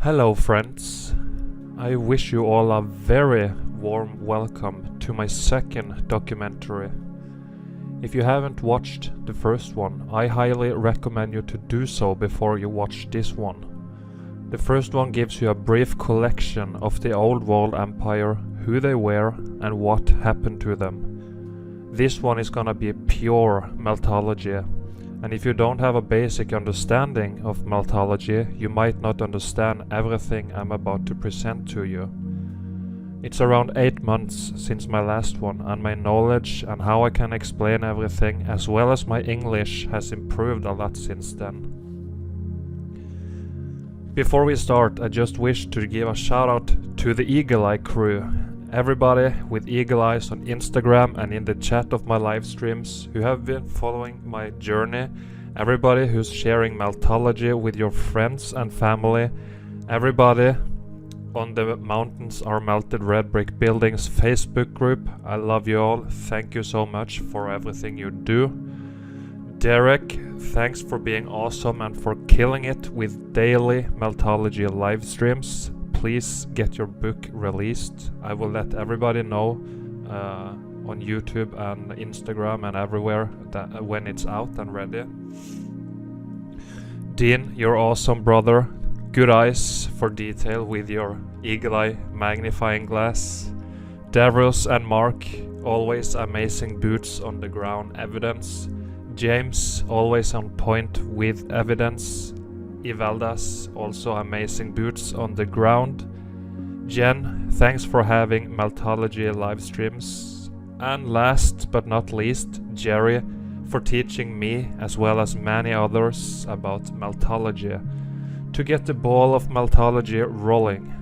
Hello friends, I wish you all a very warm welcome to my second documentary. If you haven't watched the first one, I highly recommend you to do so before you watch this one. The first one gives you a brief collection of the old world empire, who they were and what happened to them. This one is gonna be pure Meltology. And if you don't have a basic understanding of Meltology, you might not understand everything I'm about to present to you. It's around 8 months since my last one, and my knowledge and how I can explain everything, as well as my English, has improved a lot since then. Before we start, I just wish to give a shout out to the Eagle Eye crew. Everybody with eagle eyes on Instagram and in the chat of my live streams who have been following my journey, everybody who's sharing Meltology with your friends and family, everybody on the Mountains Are Melted Red Brick Buildings Facebook group, I love you all, thank you so much for everything you do. Derek, thanks for being awesome and for killing it with daily Meltology live streams. Please get your book released. I will let everybody know on YouTube and Instagram and everywhere that when it's out and ready. Dean, you're awesome, brother. Good eyes for detail with your eagle eye magnifying glass. Davros and Mark, always amazing boots on the ground evidence. James, always on point with evidence. Ivaldas, also amazing boots on the ground. Jen, thanks for having Meltology live streams. And last but not least, Jerry, for teaching me as well as many others about Meltology to get the ball of Meltology rolling.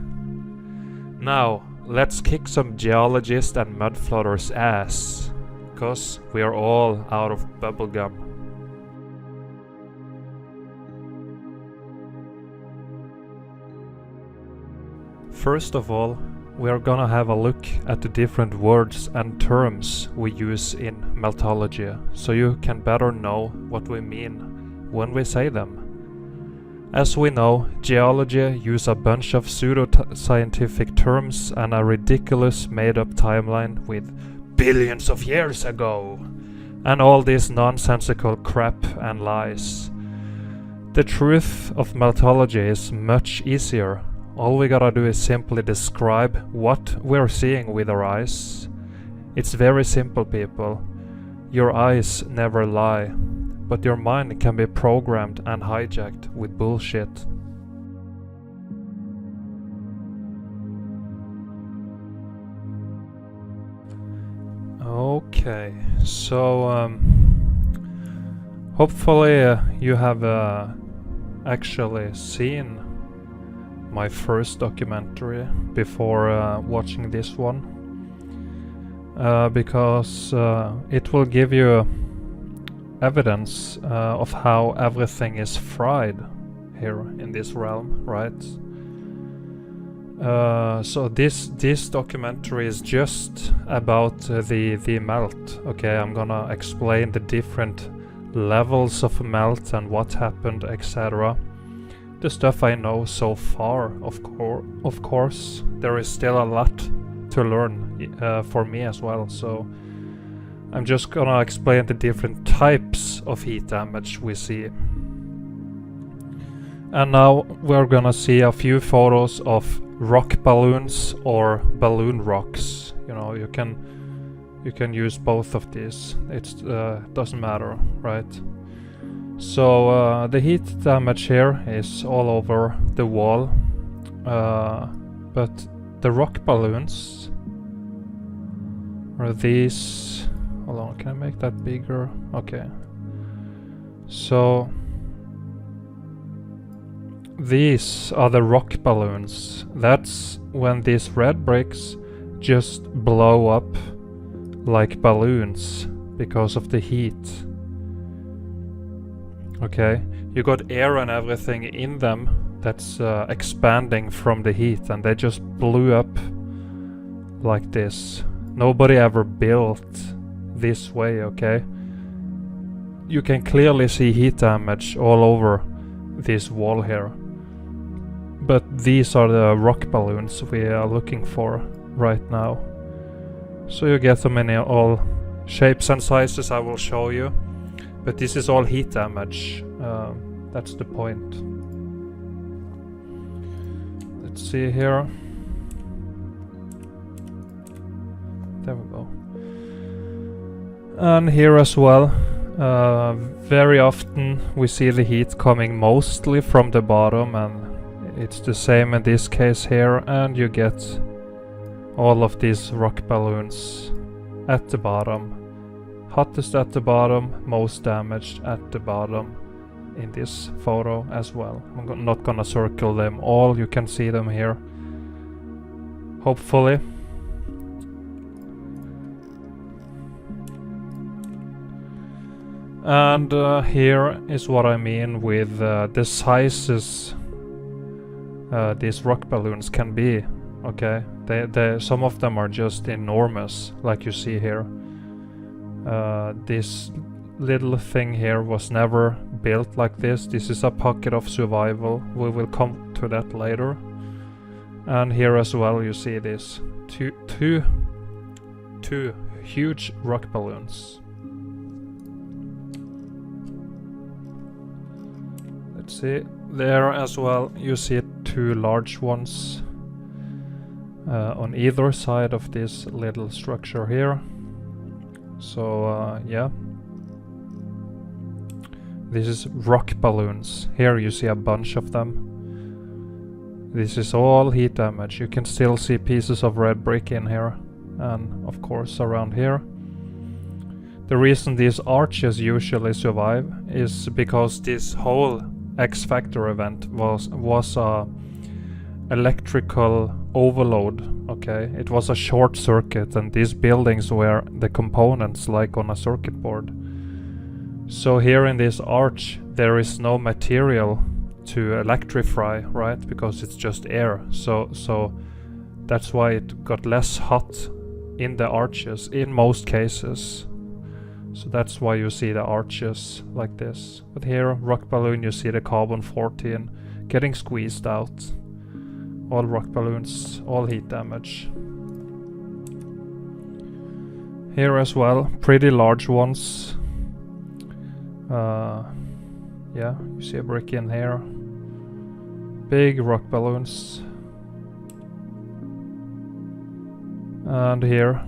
Now, let's kick some geologists and mudfloaters' ass, cause we are all out of bubblegum. First of all, we are gonna have a look at the different words and terms we use in Meltology, so you can better know what we mean when we say them. As we know, geology use a bunch of pseudo-scientific terms and a ridiculous made-up timeline with billions of years ago, and all this nonsensical crap and lies. The truth of Meltology is much easier. All we gotta do is simply describe what we're seeing with our eyes. It's very simple, people. Your eyes never lie, but your mind can be programmed and hijacked with bullshit. Okay, so hopefully you have actually seen my first documentary before watching this one, because it will give you evidence of how everything is fried here in this realm, right? So this documentary is just about the melt. Okay, I'm gonna explain the different levels of melt and what happened, etc. The stuff I know so far, of course, there is still a lot to learn for me as well, so I'm just gonna explain the different types of heat damage we see. And now we're gonna see a few photos of rock balloons or balloon rocks. You know, you can use both of these. It doesn't matter, right? So the heat damage here is all over the wall, but the rock balloons are these. Hold on, can I make that bigger? Okay. So these are the rock balloons. That's when these red bricks just blow up like balloons because of the heat. Okay, you got air and everything in them that's expanding from the heat, and they just blew up like this. Nobody ever built this way, okay? You can clearly see heat damage all over this wall here. But these are the rock balloons we are looking for right now. So you get them in all shapes and sizes I will show you. But this is all heat damage. That's the point. Let's see here. There we go. And here as well, very often we see the heat coming mostly from the bottom, and it's the same in this case here, and you get all of these rock balloons at the bottom. Hottest at the bottom, most damaged at the bottom in this photo as well. I'm not gonna circle them all, you can see them here, hopefully. And here is what I mean with the sizes these rock balloons can be. Okay, some of them are just enormous, like you see here. This little thing here was never built like this. This is a pocket of survival. We will come to that later. And here as well you see this two huge rock balloons. Let's see, there as well you see two large ones on either side of this little structure here. So yeah, this is rock balloons. Here you see a bunch of them. This is all heat damage. You can still see pieces of red brick in here, and of course around here. The reason these arches usually survive is because this whole X Factor event was a electrical overload. Okay, it was a short circuit, and these buildings were the components like on a circuit board. So here in this arch there is no material to electrify, right? Because it's just air. So that's why it got less hot in the arches in most cases. So that's why you see the arches like this. But here, rock balloon, you see the carbon-14 getting squeezed out. All rock balloons, all heat damage. Here as well, pretty large ones. Yeah, you see a brick in here. Big rock balloons. And here,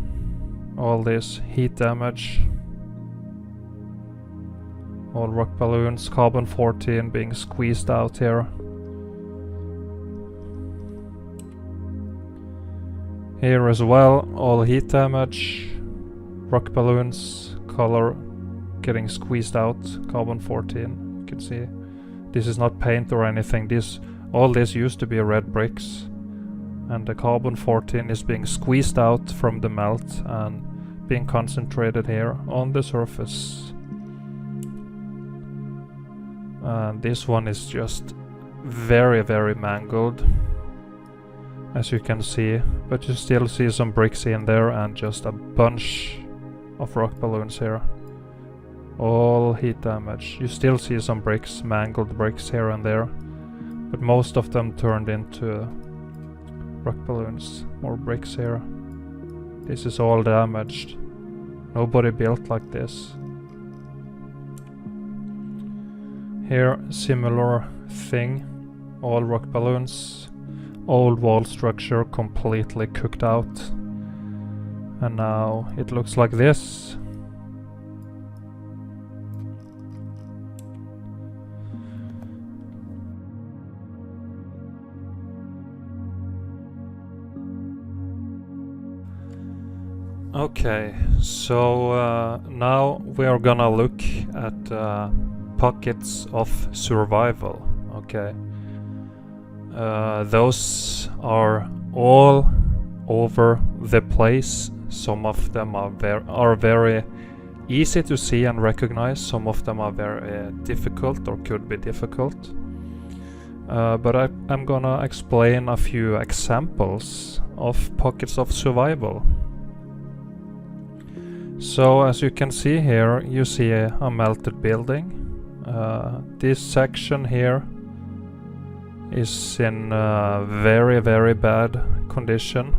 all this heat damage. All rock balloons, carbon-14 being squeezed out here. Here as well, all heat damage. Rock balloons, color getting squeezed out, carbon-14. You can see this is not paint or anything. All this used to be red bricks, and the carbon-14 is being squeezed out from the melt and being concentrated here on the surface. And this one is just very, very mangled, as you can see, but you still see some bricks in there and just a bunch of rock balloons here. All heat damage. You still see some bricks, mangled bricks here and there, but most of them turned into rock balloons. More bricks here. This is all damaged. Nobody built like this. Here, similar thing. All rock balloons. Old wall structure completely cooked out. And now it looks like this. Okay, so now we are gonna look at pockets of survival. Okay, those are all over the place. Some of them are very easy to see and recognize. Some of them are very difficult or could be difficult. But I'm gonna explain a few examples of pockets of survival. So as you can see here, you see a melted building. This section here is in very, very bad condition.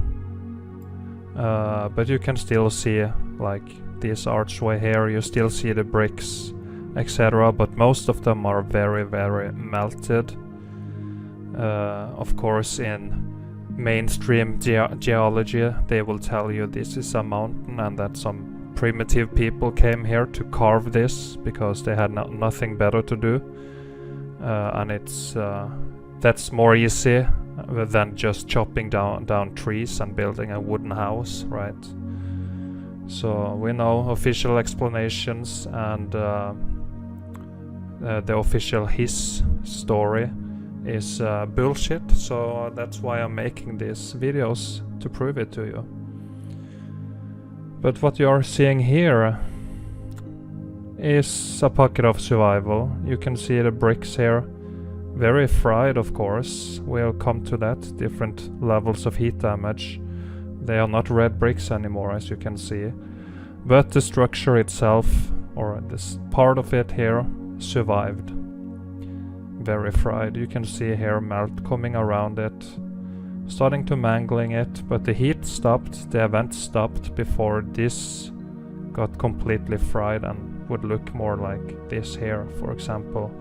But you can still see, like this archway here, you still see the bricks, etc. But most of them are very, very melted. Of course, in mainstream geology, they will tell you this is a mountain and that some primitive people came here to carve this because they had nothing better to do. And that's more easy than just chopping down trees and building a wooden house, right? So we know official explanations, and the official his story is bullshit, so that's why I'm making these videos, to prove it to you. But what you are seeing here is a pocket of survival. You can see the bricks here, very fried, of course. We'll come to that, different levels of heat damage. They are not red bricks anymore, as you can see. But the structure itself, or this part of it here, survived. Very fried. You can see here melt coming around it, starting to mangling it, but the heat stopped, the event stopped before this got completely fried and would look more like this here, for example.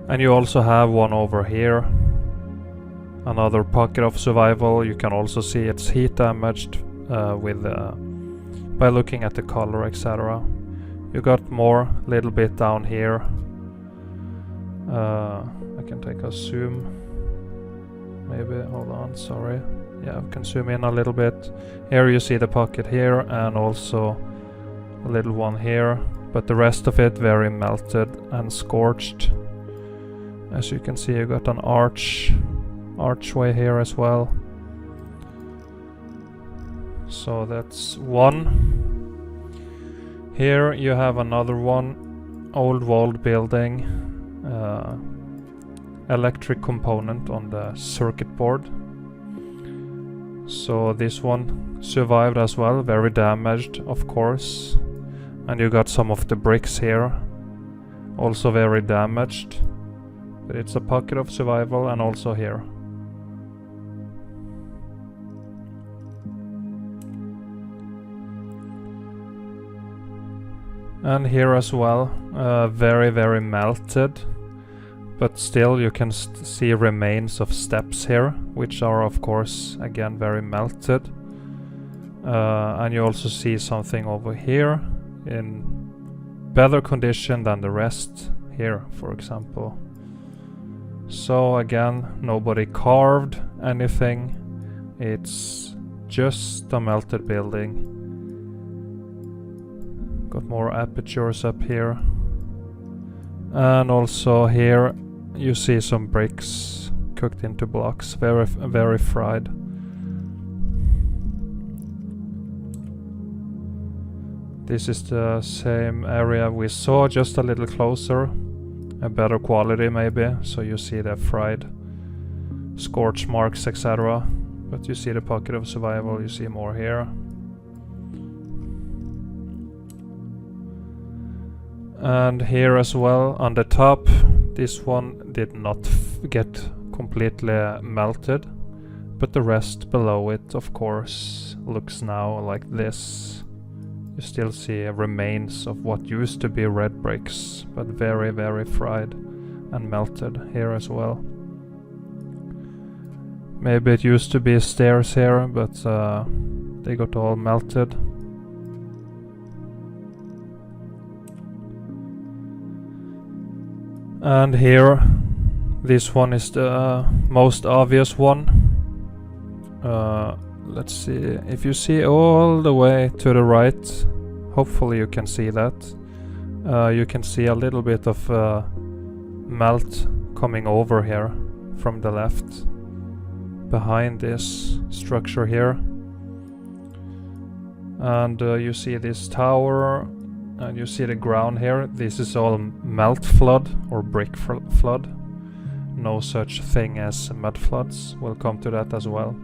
And you also have one over here, another pocket of survival. You can also see it's heat damaged by looking at the color, etc. You got more, little bit down here. I can take a zoom. Maybe, hold on, sorry. Yeah, I can zoom in a little bit. Here you see the pocket here, and also a little one here. But the rest of it very melted and scorched. As you can see, you got an archway here as well. So that's one. Here you have another one, old walled building. Electric component on the circuit board. So this one survived as well, very damaged, of course. And you got some of the bricks here, also very damaged. But it's a pocket of survival, and also here. And here as well, very, very melted. But still you can see remains of steps here, which are of course again very melted. And you also see something over here in better condition than the rest here, for example. So again, nobody carved anything, it's just a melted building. Got more apertures up here. And also here you see some bricks cooked into blocks, very, very fried. This is the same area we saw, just a little closer, a better quality maybe, so you see the fried scorch marks, etc. But you see the pocket of survival, you see more here. And here as well, on the top, this one did not get completely melted, but the rest below it, of course, looks now like this. You still see remains of what used to be red bricks, but very, very fried and melted here as well. Maybe it used to be stairs here, but they got all melted. And here, this one is the most obvious one. Let's see, if you see all the way to the right, hopefully you can see that. You can see a little bit of melt coming over here from the left, behind this structure here. And you see this tower, and you see the ground here. This is all melt flood or brick flood. No such thing as mud floods. We'll come to that as well.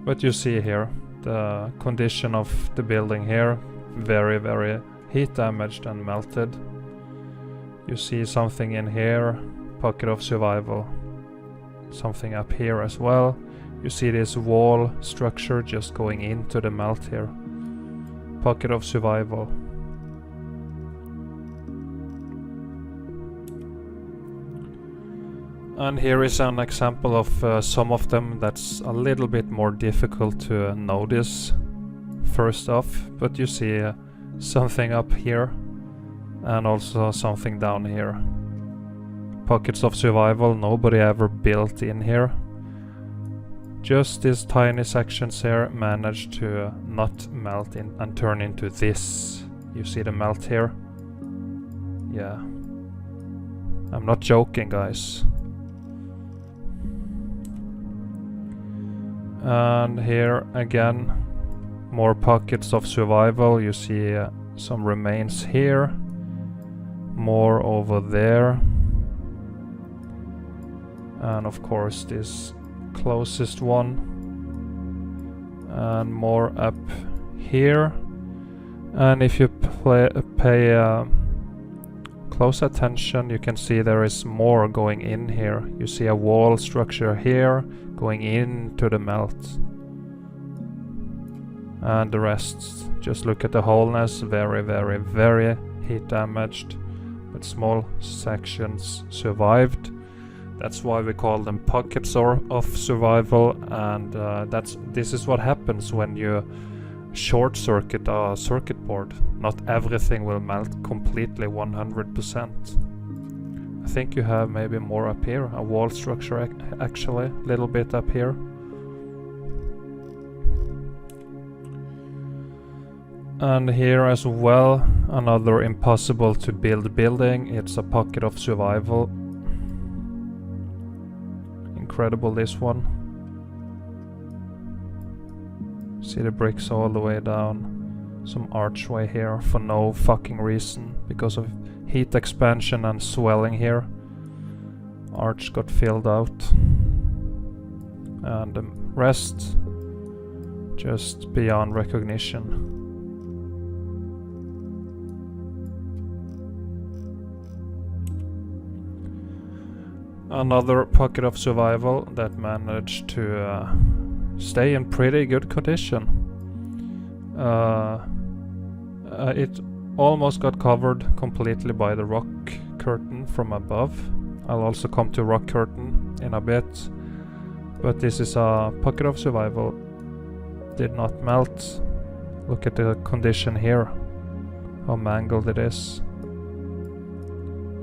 But you see here the condition of the building here, very, very heat damaged and melted. You see something in here, Pocket of survival. Something up here as well. You see this wall structure just going into the melt here. Pocket of survival. And here is an example of some of them that's a little bit more difficult to notice first off, but you see something up here and also something down here. Pockets of survival, nobody ever built in here. Just these tiny sections here managed to not melt in and turn into this. You see the melt here? Yeah. I'm not joking, guys. And here again, more pockets of survival. You see some remains here, more over there, and of course this closest one, and more up here. And if you pay close attention, you can see there is more going in here. You see a wall structure here going into the melt, and the rest, just look at the wholeness, very, very, very heat damaged, but small sections survived. That's why we call them pockets of survival, and this is what happens when you short circuit a circuit board. Not everything will melt completely 100%. I think you have maybe more up here, a wall structure actually, a little bit up here. And here as well, another impossible to build building. It's a pocket of survival. Incredible, this one. See the bricks all the way down. Some archway here for no fucking reason, because of heat expansion and swelling here. Arch got filled out. And the rest just beyond recognition. Another pocket of survival that managed to stay in pretty good condition. It almost got covered completely by the rock curtain from above. I'll also come to rock curtain in a bit. But this is a pocket of survival. Did not melt. Look at the condition here. How mangled it is.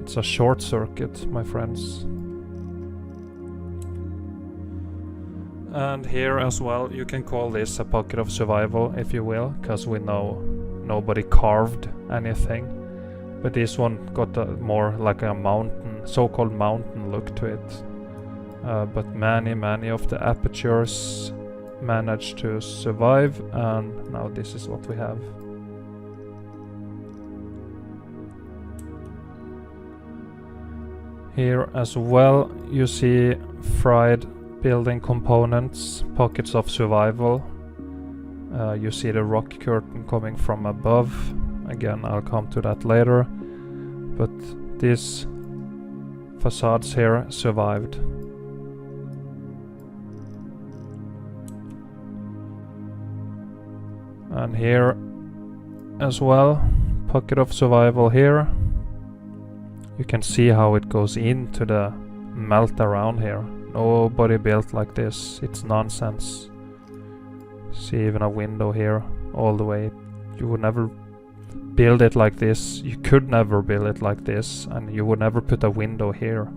It's a short circuit, my friends. And here as well, you can call this a pocket of survival if you will, because we know nobody carved anything. But this one got a more like a mountain, so-called mountain look to it. But many of the apertures managed to survive, and now this is what we have. Here as well, you see fried building components, pockets of survival. You see the rock curtain coming from above. Again, I'll come to that later. But these facades here survived. And here as well, pocket of survival here. You can see how it goes into the melt around here. Nobody built like this, it's nonsense. See even a window here, all the way. You would never build it like this, you could never build it like this, and you would never put a window here.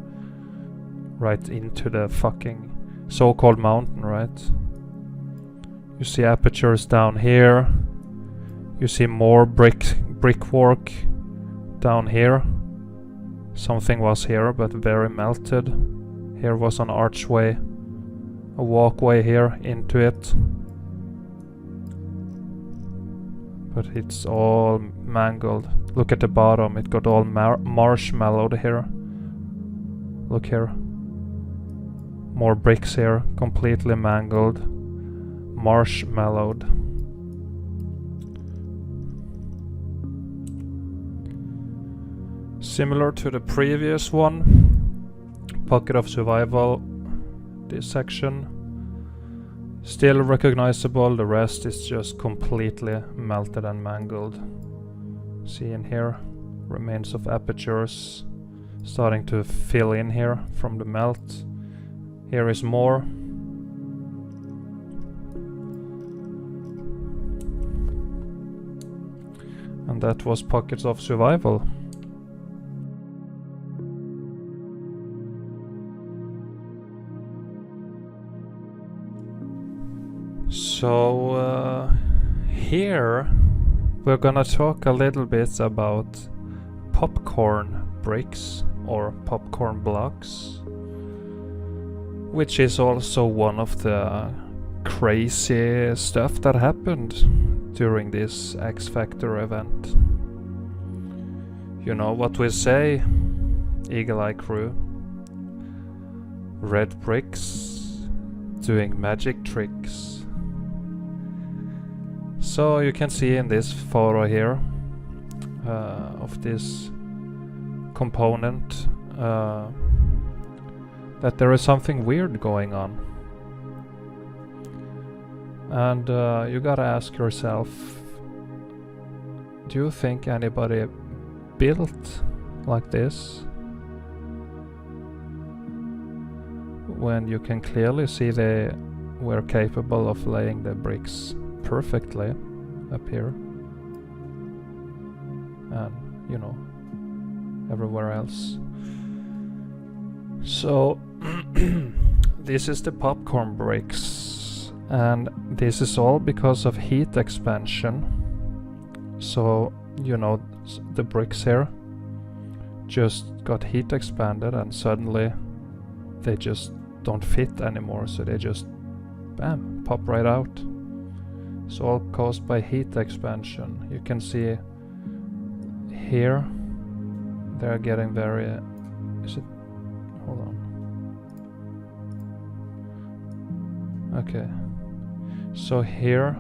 Right into the fucking so-called mountain, right? You see apertures down here. You see more brickwork down here. Something was here, but very melted. Here was an archway, a walkway here into it. But it's all mangled. Look at the bottom, it got all marshmallowed here. Look here. More bricks here, completely mangled. Marshmallowed. Similar to the previous one. Pocket of survival, this section. Still recognizable, the rest is just completely melted and mangled. See in here, remains of apertures starting to fill in here from the melt. Here is more. And that was Pockets of Survival. So here we're gonna talk a little bit about popcorn bricks or popcorn blocks, which is also one of the crazy stuff that happened during this X Factor event. You know what we say, Eagle Eye Crew. Red bricks doing magic tricks. So you can see in this photo here of this component that there is something weird going on. And you gotta ask yourself, do you think anybody built like this? When you can clearly see they were capable of laying the bricks perfectly up here. And, you know, everywhere else. So, this is the popcorn bricks. And this is all because of heat expansion. So, you know, the bricks here just got heat expanded and suddenly they just don't fit anymore. So they just, bam, pop right out. It's all caused by heat expansion. You can see here they're getting very... Is it? Hold on. Okay. So here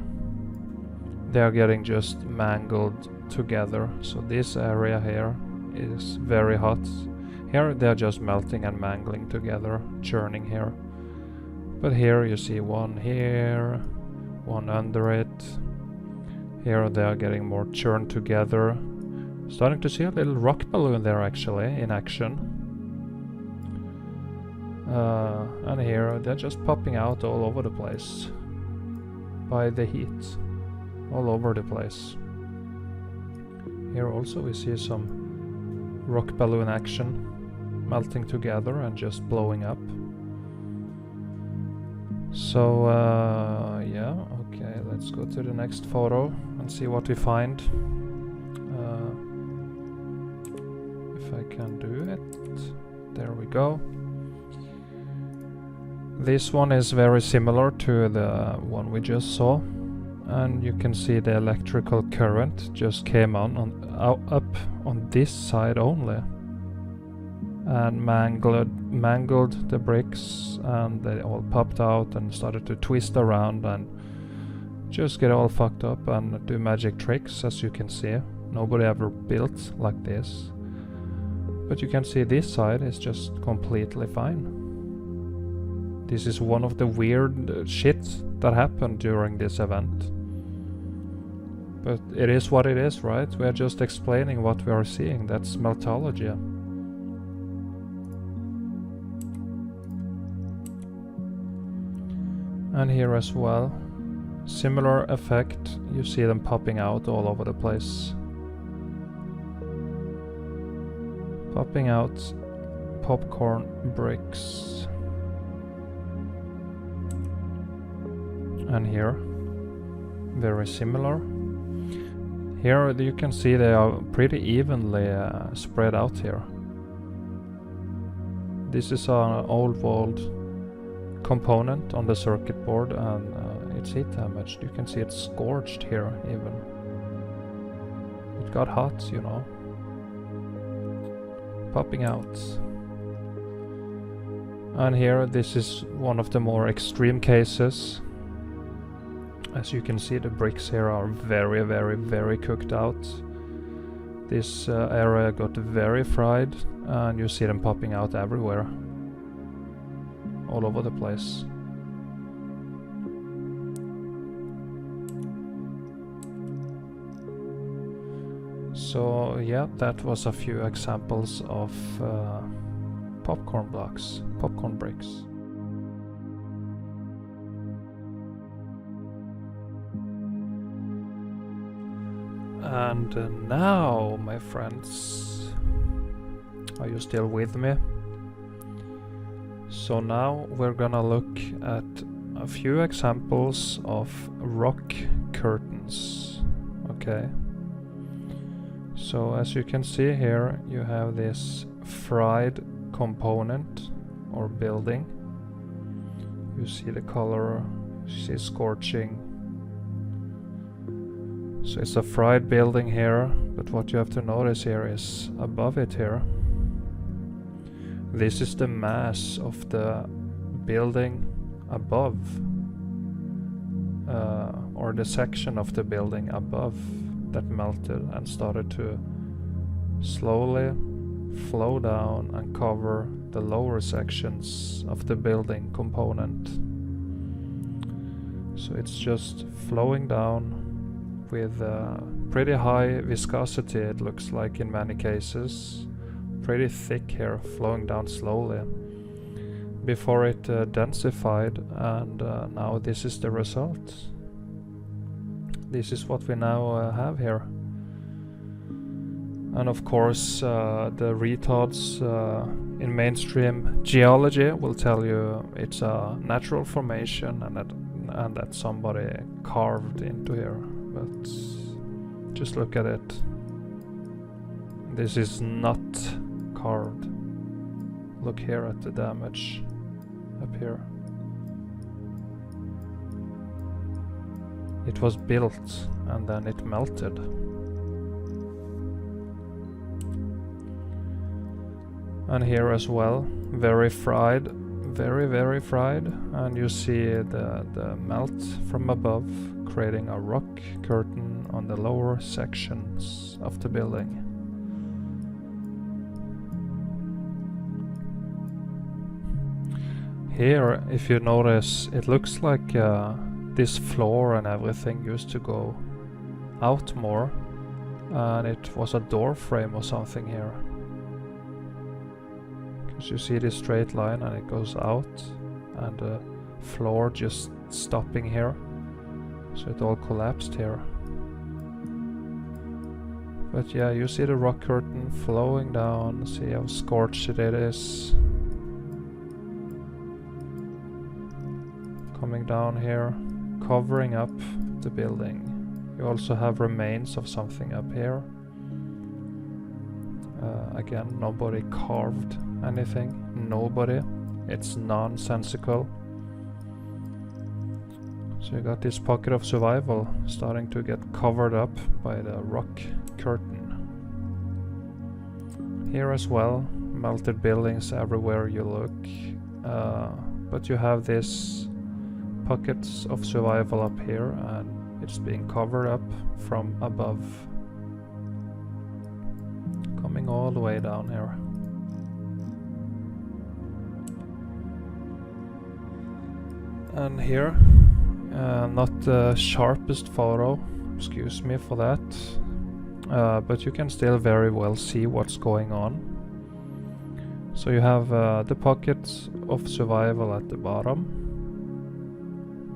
they are getting just mangled together. So this area here is very hot. Here they're just melting and mangling together, churning here. But here you see one here, one under it. Here they are getting more churned together. Starting to see a little rock balloon there actually in action. And here they're just popping out all over the place by the heat, all over the place. Here also we see some rock balloon action, melting together and just blowing up. So yeah, okay, let's go to the next photo and see what we find. If I can do it. There we go. This one is very similar to the one we just saw, and you can see the electrical current just came up on this side only and mangled the bricks, and they all popped out and started to twist around and just get all fucked up and do magic tricks. As you can see, nobody ever built like this, but you can see this side is just completely fine. This is one of the weird shit that happened during this event. But it is what it is, right? We are just explaining what we are seeing. That's Meltology. And here as well, similar effect. You see them popping out all over the place. Popping out popcorn bricks. And here, very similar. Here you can see they are pretty evenly spread out here. This is an old world component on the circuit board, and it's heat damaged. You can see it's scorched here even. It got hot, you know. Popping out. And here, this is one of the more extreme cases. As you can see, the bricks here are very, very, very cooked out. This area got very fried, and you see them popping out everywhere. all over the place. So yeah, that was a few examples of popcorn blocks, popcorn bricks. And now, my friends, are you still with me? So now we're gonna look at a few examples of rock curtains, okay? So as you can see here, you have this fried component or building. You see the color, you see scorching. So it's a fried building here, but what you have to notice here is above it here. This is the mass of the building above, or the section of the building above that melted and started to slowly flow down and cover the lower sections of the building component. So it's just flowing down with pretty high viscosity, it looks like in many cases. Pretty thick here, flowing down slowly before it densified, and now this is the result. This is what we now have here. And of course the retards in mainstream geology will tell you it's a natural formation and that somebody carved into here. But just look at it. This is not carved. Look here at the damage up here. It was built and then it melted. And here as well, very fried, very fried, and you see the melt from above, creating a rock curtain on the lower sections of the building. Here, if you notice, it looks like this floor and everything used to go out more, and it was a door frame or something here. Because you see this straight line and it goes out, and the floor just stopping here. So it all collapsed here. But yeah, you see the rock curtain flowing down, see how scorched it is. Coming down here, covering up the building. You also have remains of something up here. Again, nobody carved anything. Nobody. It's nonsensical. So you got this pocket of survival starting to get covered up by the rock curtain. Here as well, melted buildings everywhere you look. But you have this pockets of survival up here, and it's being covered up from above, coming all the way down here. And here, not the sharpest photo, excuse me for that, but you can still very well see what's going on. So you have the pockets of survival at the bottom.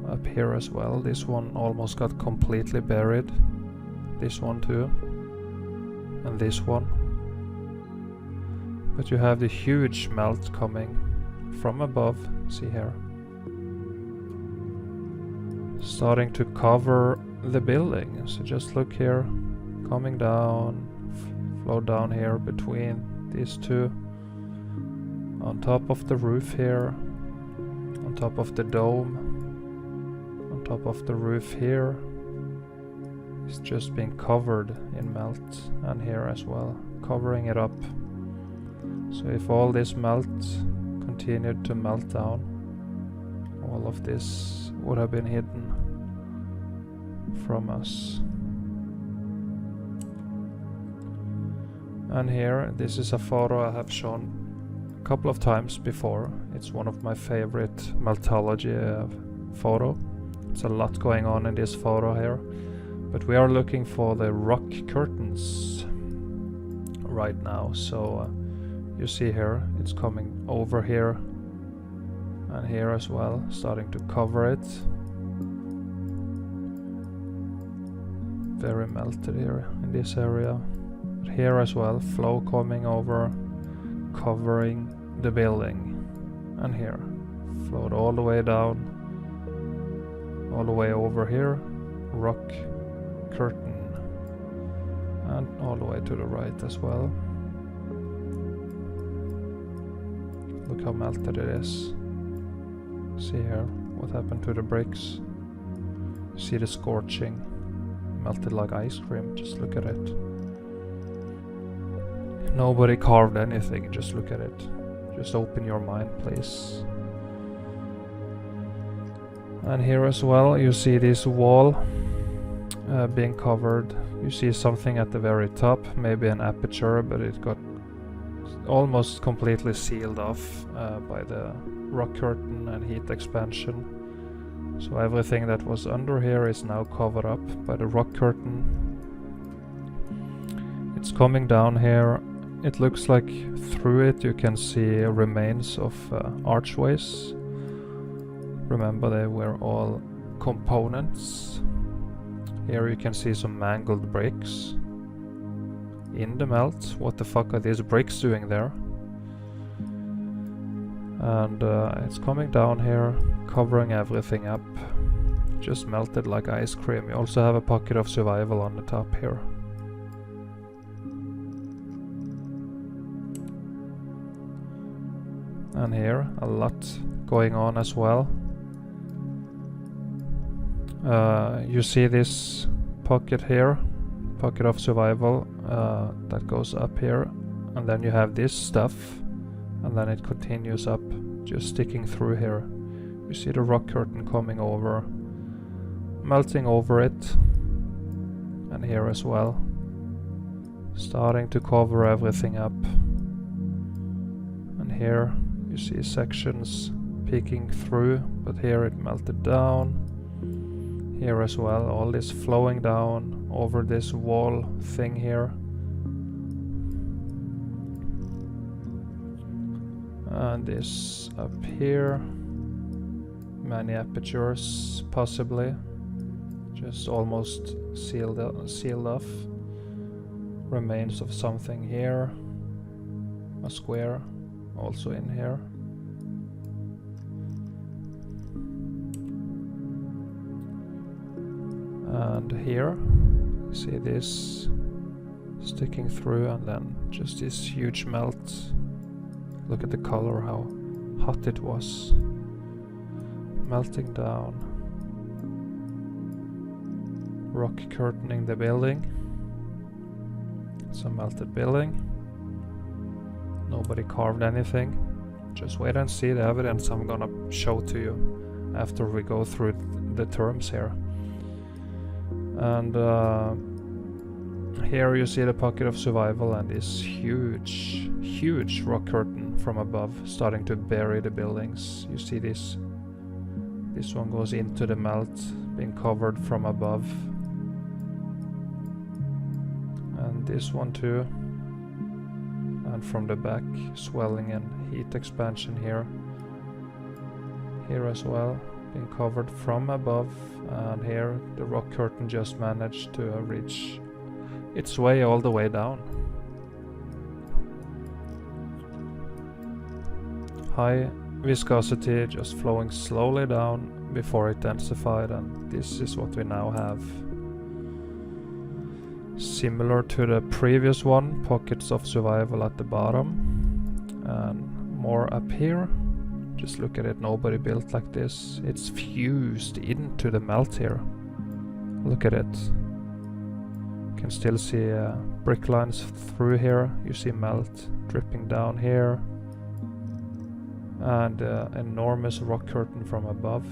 Up here as well, this one almost got completely buried. This one too. And this one. But you have the huge melt coming from above, see here. Starting to cover the building. So just look here, coming down, flow down here between these two. On top of the roof here, on top of the dome. Top of the roof here is just being covered in melt, and here as well, covering it up. So if all this melt continued to melt down, all of this would have been hidden from us. And here, this is a photo I have shown a couple of times before. It's one of my favorite Meltology photo. It's a lot going on in this photo here, but we are looking for the rock curtains right now. So you see here, it's coming over here and here as well, starting to cover it. Very melted here in this area, but here as well, flow coming over, covering the building, and here flowed all the way down, all the way over here, rock curtain, and all the way to the right as well. Look how melted it is. See here what happened to the bricks. See the scorching, melted like ice cream. Just look at it. Nobody carved anything, just look at it. Just open your mind, please. And here as well, you see this wall being covered. You see something at the very top, maybe an aperture, but it got almost completely sealed off by the rock curtain and heat expansion. So everything that was under here is now covered up by the rock curtain. It's coming down here. It looks like through it you can see remains of archways. Remember, they were all components. Here you can see some mangled bricks in the melt. What the fuck are these bricks doing there? And it's coming down here, covering everything up. Just melted like ice cream. You also have a pocket of survival on the top here. And here, a lot going on as well. You see this pocket here, pocket of survival, that goes up here, and then you have this stuff, and then it continues up, just sticking through here. You see the rock curtain coming over, melting over it, and here as well, starting to cover everything up. And here you see sections peeking through, but here it melted down. Here as well, all this flowing down over this wall thing here. And this up here, many apertures possibly, just almost sealed off. Remains of something here, a square also in here. And here, see this sticking through, and then just this huge melt. Look at the color, how hot it was. Melting down. Rock curtaining the building. Some melted building. Nobody carved anything. Just wait and see the evidence I'm gonna show to you after we go through the terms here. And here you see the pocket of survival and this huge rock curtain from above starting to bury the buildings. You see this one goes into the melt, being covered from above. And this one too. And from the back, swelling and heat expansion here. Here as well, being covered from above. And here the rock curtain just managed to reach its way all the way down. High viscosity, just flowing slowly down before it densified, and this is what we now have. Similar to the previous one, pockets of survival at the bottom, and more up here. Just look at it, nobody built like this. It's fused into the melt here. Look at it. You can still see brick lines through here. You see melt dripping down here. And enormous rock curtain from above.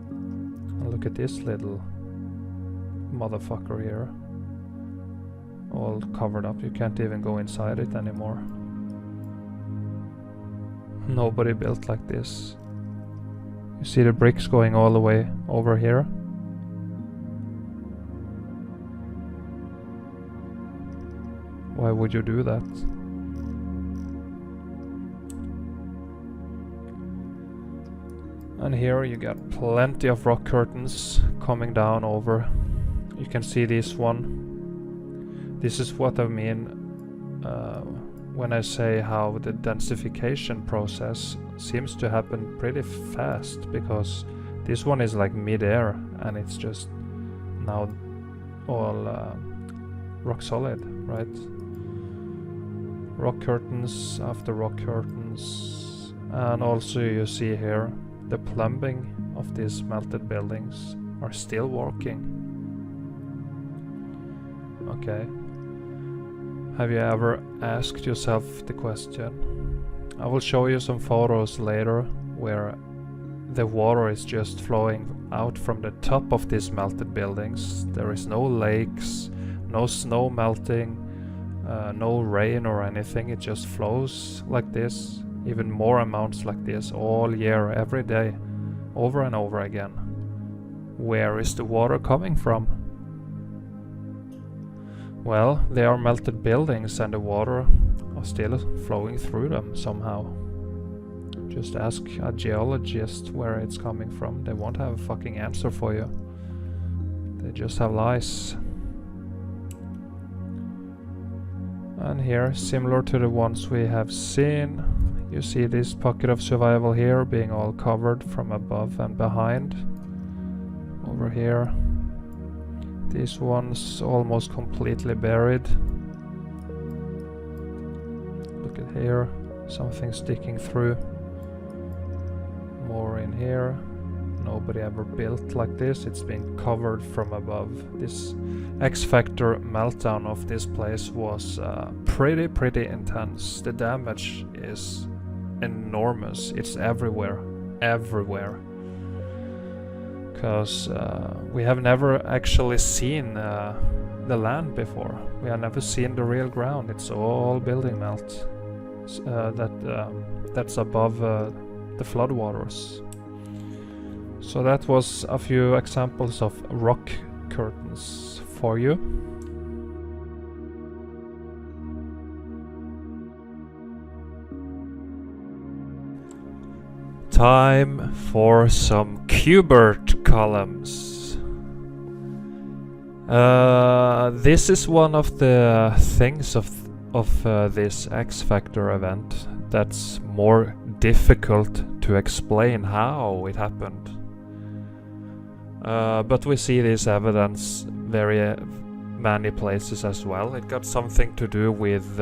And look at this little motherfucker here. All covered up. You can't even go inside it anymore. Nobody built like this. You see the bricks going all the way over here? Why would you do that? And here you got plenty of rock curtains coming down over. You can see this one. This is what I mean when I say how the densification process seems to happen pretty fast, because this one is like mid-air and it's just now all rock solid, right? Rock curtains after rock curtains. And also you see here the plumbing of these melted buildings are still working. Okay. Have you ever asked yourself the question? I will show you some photos later where the water is just flowing out from the top of these melted buildings. There is no lakes, no snow melting, no rain or anything. It just flows like this, even more amounts like this all year, every day, over and over again. Where is the water coming from? Well, they are melted buildings and the water are still flowing through them somehow. Just ask a geologist where it's coming from. They won't have a fucking answer for you. They just have lies. And here, similar to the ones we have seen, you see this pocket of survival here being all covered from above and behind. Over here. These ones almost completely buried. Look at here, something sticking through. More in here. Nobody ever built like this. It's been covered from above. This X-Factor meltdown of this place was pretty intense. The damage is enormous. It's everywhere. Because we have never actually seen the land before. We have never seen the real ground. It's all building melt that's above the floodwaters. So that was a few examples of rock curtains for you. Time for some Kubert columns. This is one of the things of this X-Factor event that's more difficult to explain how it happened. But we see this evidence very many places as well. It got something to do with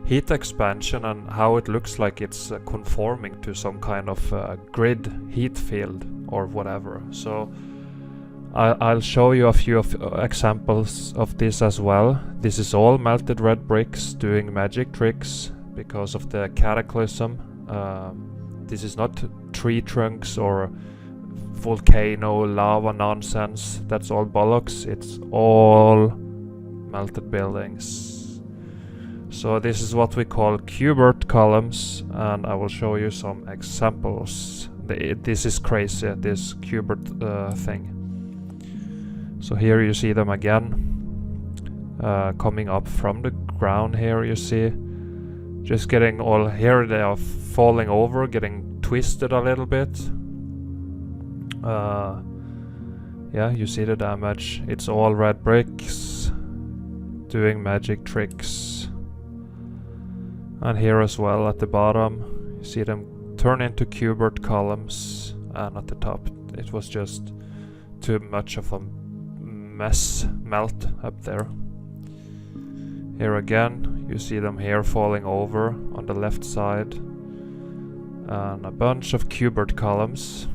heat expansion and how it looks like it's conforming to some kind of grid heat field or whatever. So I'll show you a few examples of this as well. This is all melted red bricks doing magic tricks because of the cataclysm. This is not tree trunks or volcano lava nonsense. That's all bollocks. It's all melted buildings. So this is what we call Kubert columns, and I will show you some examples. This is crazy, this Kubert thing. So here you see them again, coming up from the ground here, you see. Just getting all, here they are falling over, getting twisted a little bit. Yeah, you see the damage. It's all red bricks, doing magic tricks. And here as well at the bottom, you see them turn into Kubert columns, and at the top it was just too much of a melt up there. Here again, you see them here falling over on the left side, and a bunch of Kubert columns.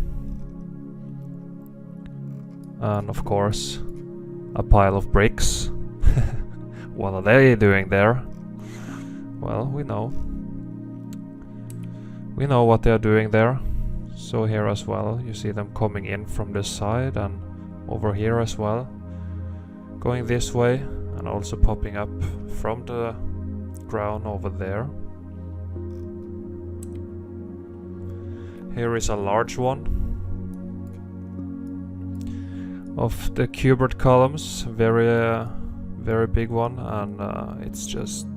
And of course, a pile of bricks. What are they doing there? Well, we know. We know what they're doing there. So here as well, you see them coming in from this side and over here as well. Going this way and also popping up from the ground over there. Here is a large one of the cubert columns, very big one, and it's just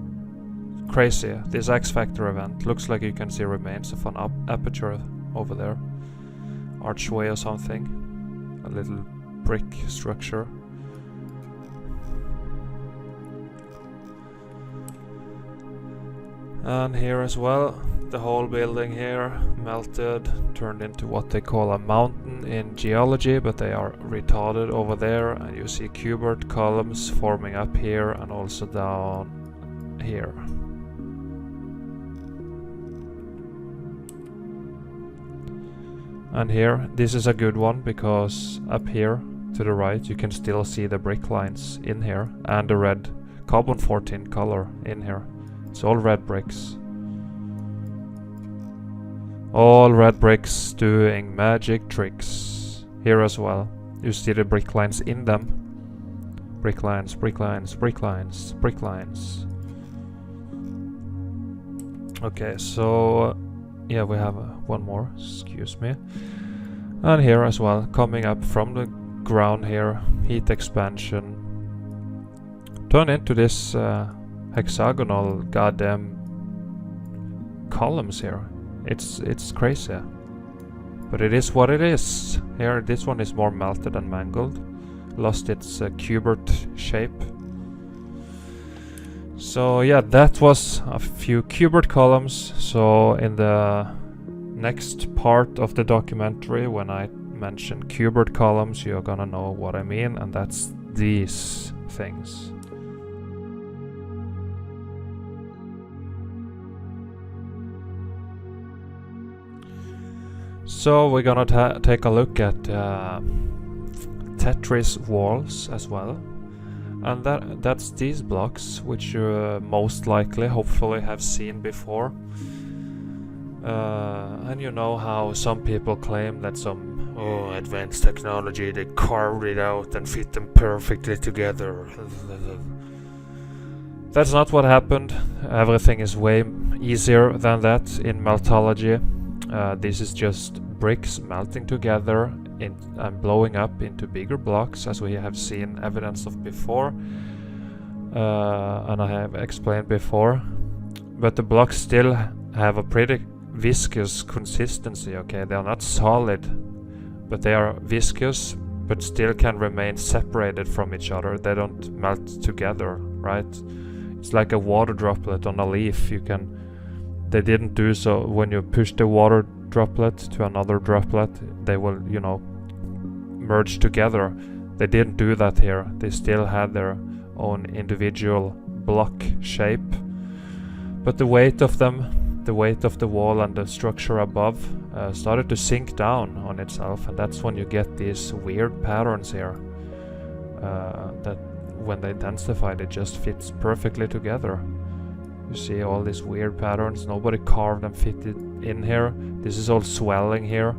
crazy. This X Factor event looks like you can see remains of an aperture over there, archway or something, a little brick structure. And here as well, the whole building here melted, turned into what they call a mountain in geology, but they are retarded over there, and you see cubert columns forming up here and also down here. And here, this is a good one, because up here to the right you can still see the brick lines in here and the red carbon 14 color in here. It's all red bricks. All red bricks doing magic tricks. Here as well. You see the brick lines in them. Brick lines, brick lines, brick lines, brick lines. Okay, so yeah, we have one more, excuse me. And here as well, coming up from the ground here, heat expansion. Turn into this hexagonal goddamn columns here. It's crazy, but it is what it is. Here, this one is more melted and mangled, lost its cubert shape. So yeah, that was a few cubert columns. So in the next part of the documentary, when I mention cubert columns, you're gonna know what I mean, and that's these things. So we're gonna take a look at Tetris walls as well, and that's these blocks, which you most likely, hopefully, have seen before. And you know how some people claim that some advanced technology, they carved it out and fit them perfectly together. That's not what happened. Everything is way easier than that in meltology. This is just bricks melting together and blowing up into bigger blocks, as we have seen evidence of before, and I have explained before. But the blocks still have a pretty viscous consistency, okay? They are not solid, but they are viscous, but still can remain separated from each other. They don't melt together, right? It's like a water droplet on a leaf. They didn't do so. When you push the water droplet to another droplet, they will, you know, merge together. They didn't do that here. They still had their own individual block shape, but the weight of them, the weight of the wall and the structure above started to sink down on itself, and that's when you get these weird patterns here that when they densified, it just fits perfectly together. You see all these weird patterns. Nobody carved and fitted in here. This is all swelling here.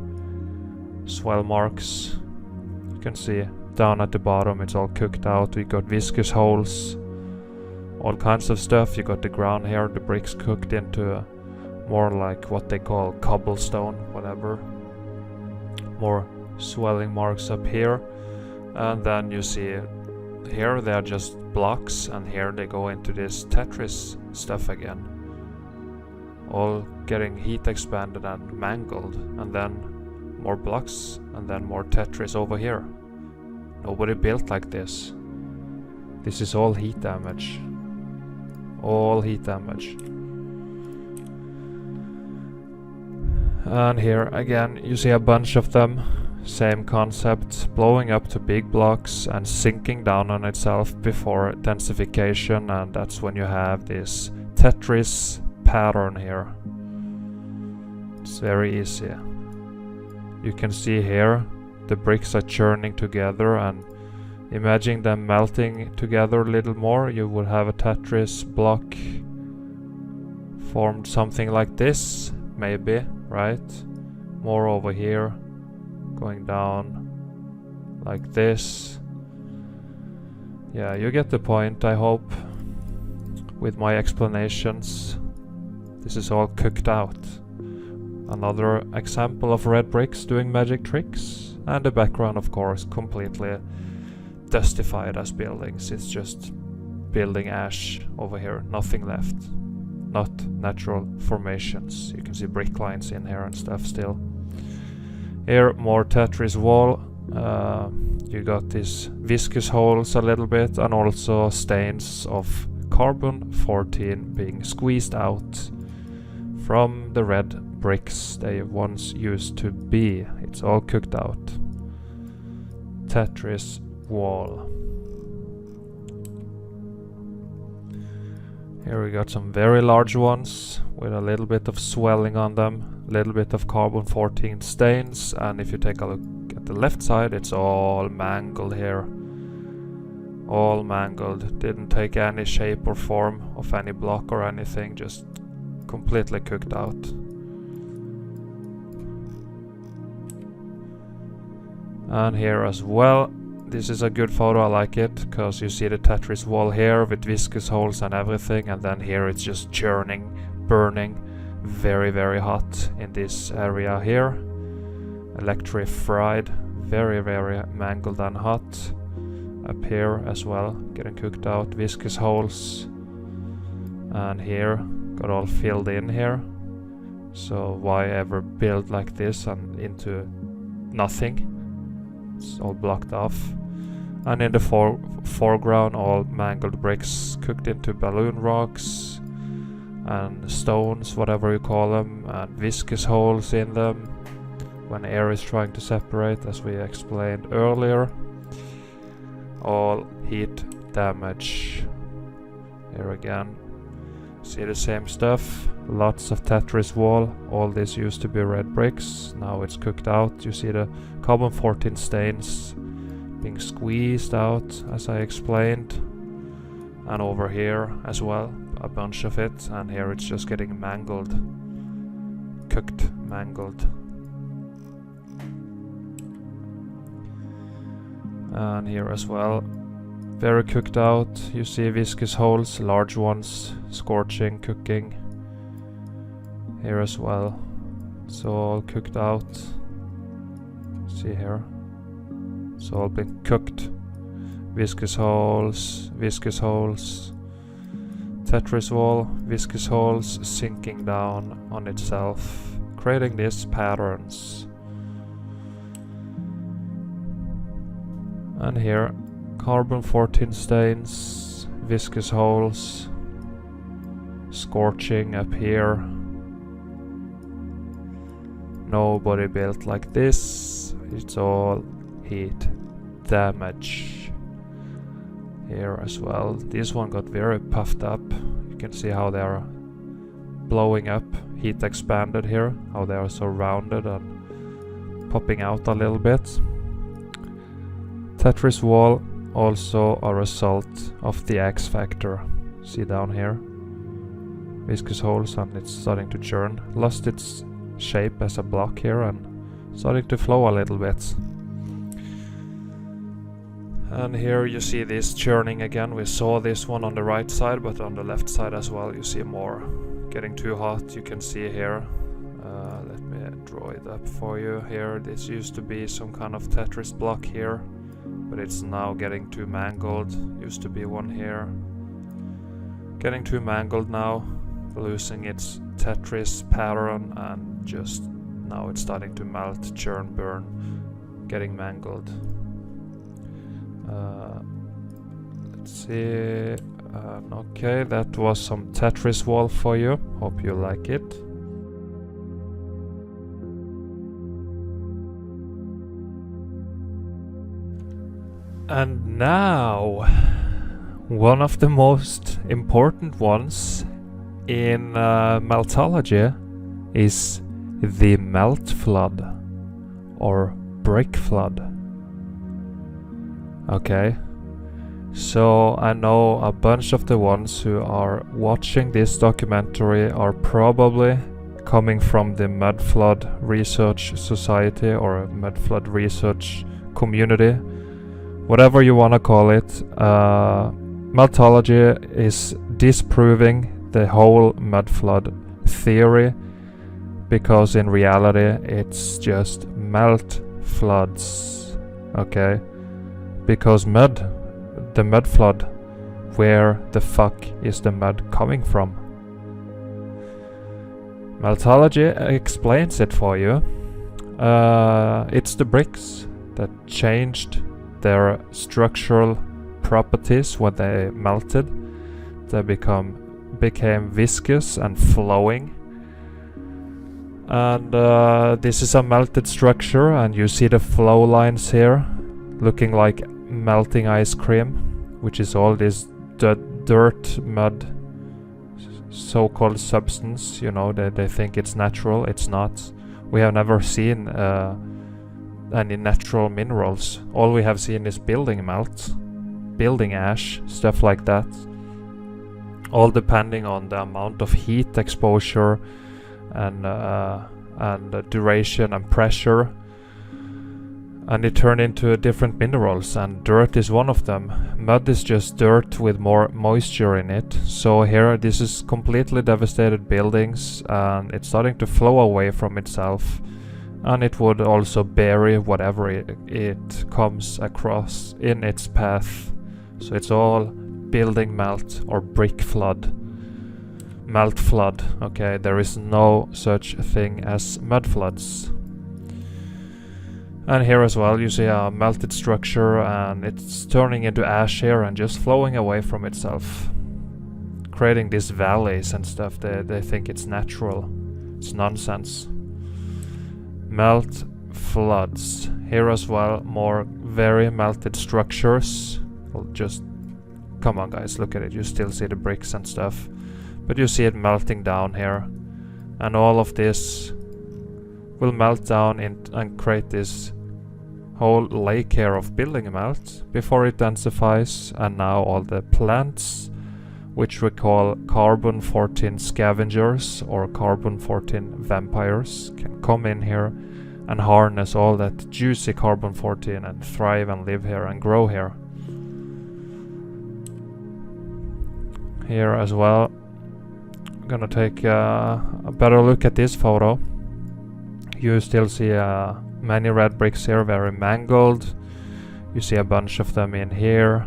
Swell marks. You can see down at the bottom it's all cooked out. We got viscous holes. All kinds of stuff. You got the ground here. The bricks cooked into more like what they call cobblestone, whatever. More swelling marks up here. And then you see here they are just blocks, and here they go into this Tetris stuff again, all getting heat expanded and mangled, and then more blocks, and then more Tetris over here. Nobody built like this. This is all heat damage. All heat damage. And here again you see a bunch of them. Same concept, blowing up to big blocks and sinking down on itself before densification, and that's when you have this Tetris pattern here. It's very easy. You can see here the bricks are churning together, and imagine them melting together a little more. You would have a Tetris block formed something like this, maybe, right? More over here. Going down like this. Yeah, you get the point, I hope, with my explanations. This is all cooked out. Another example of red bricks doing magic tricks. And the background, of course, completely dustified as buildings. It's just building ash over here, nothing left. Not natural formations. You can see brick lines in here and stuff still. Here, more Tetris wall. You got these viscous holes a little bit, and also stains of carbon 14 being squeezed out from the red bricks they once used to be. It's all cooked out. Tetris wall. Here we got some very large ones with a little bit of swelling on them, a little bit of carbon 14 stains, and if you take a look at the left side, it's all mangled here. All mangled. Didn't take any shape or form of any block or anything, just completely cooked out. And here as well. This is a good photo, I like it, because you see the Tetris wall here with viscous holes and everything, and then here it's just churning, burning, very, very hot in this area here. Electrified, very, very mangled and hot. Up here as well, getting cooked out, viscous holes. And here, got all filled in here. So why ever build like this and into nothing? It's all blocked off. And in the foreground, all mangled bricks cooked into balloon rocks and stones, whatever you call them, and viscous holes in them when air is trying to separate, as we explained earlier. All heat damage. Here again, see the same stuff. Lots of Tetris wall. All this used to be red bricks. Now it's cooked out. You see the carbon 14 stains being squeezed out, as I explained. And over here as well, a bunch of it. And here it's just getting mangled. Cooked, mangled. And here as well, very cooked out. You see viscous holes, large ones, scorching, cooking. Here as well, it's all cooked out. See here, it's all been cooked. Viscous holes, Tetris wall, viscous holes sinking down on itself, creating these patterns. And here, carbon 14 stains, viscous holes, scorching up here. Nobody built like this. It's all heat damage. Here as well. This one got very puffed up. You can see how they are blowing up. Heat expanded here. How they are so rounded and popping out a little bit. Tetris wall, also a result of the X factor. See down here? Viscous holes, and it's starting to churn. Lost its shape as a block here and starting to flow a little bit. And here you see this churning again. We saw this one on the right side, but on the left side as well you see more. Getting too hot, you can see here. Let me draw it up for you here. This used to be some kind of Tetris block here, but it's now getting too mangled. Used to be one here. Getting too mangled now, losing its Tetris pattern, and just now it's starting to melt, churn, burn, getting mangled. Let's see. Okay, that was some Tetris wall for you. Hope you like it. And now, one of the most important ones in meltology is the melt flood or brick flood. Okay, so I know a bunch of the ones who are watching this documentary are probably coming from the Mud Flood Research Society or Mud Flood Research Community, whatever you want to call it. Meltology is disproving the whole mud flood theory because in reality it's just melt floods, okay? Because the mud flood, where the fuck is the mud coming from? Meltology explains it for you. It's the bricks that changed their structural properties when they melted. They became viscous and flowing. And this is a melted structure, and you see the flow lines here looking like melting ice cream, which is all this dirt, mud, so-called substance. You know, they think it's natural. It's not. We have never seen any natural minerals. All we have seen is building melt, building ash, stuff like that. All depending on the amount of heat exposure and duration and pressure. And it turned into different minerals, and dirt is one of them. Mud is just dirt with more moisture in it. So here, this is completely devastated buildings, and it's starting to flow away from itself. And it would also bury whatever it comes across in its path. So it's all building melt or brick flood. Melt flood, okay? There is no such thing as mud floods. And here as well you see a melted structure, and it's turning into ash here and just flowing away from itself, creating these valleys and stuff. They think it's natural. It's nonsense. Melt floods. Here as well, more very melted structures. Well, just come on guys, look at it. You still see the bricks and stuff, but you see it melting down here, and all of this will melt down and create this whole lake here of building melt before it densifies. And now all the plants, which we call carbon-14 scavengers or carbon-14 vampires, can come in here and harness all that juicy carbon-14 and thrive and live here and grow here. Here as well, I'm gonna take a better look at this photo. You still see many red bricks here, very mangled. You see a bunch of them in here.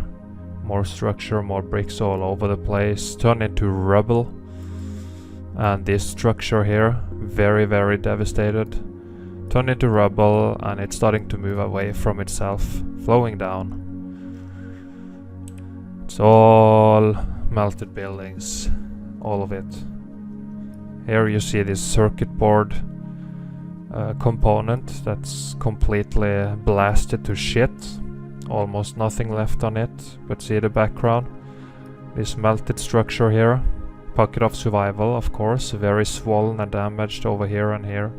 More structure, more bricks all over the place, turned into rubble. And this structure here, very, very devastated, turned into rubble, and it's starting to move away from itself, flowing down. It's all melted buildings, all of it. Here you see this circuit board component that's completely blasted to shit. Almost nothing left on it, but see the background. This melted structure here. Pocket of survival, of course, very swollen and damaged over here and here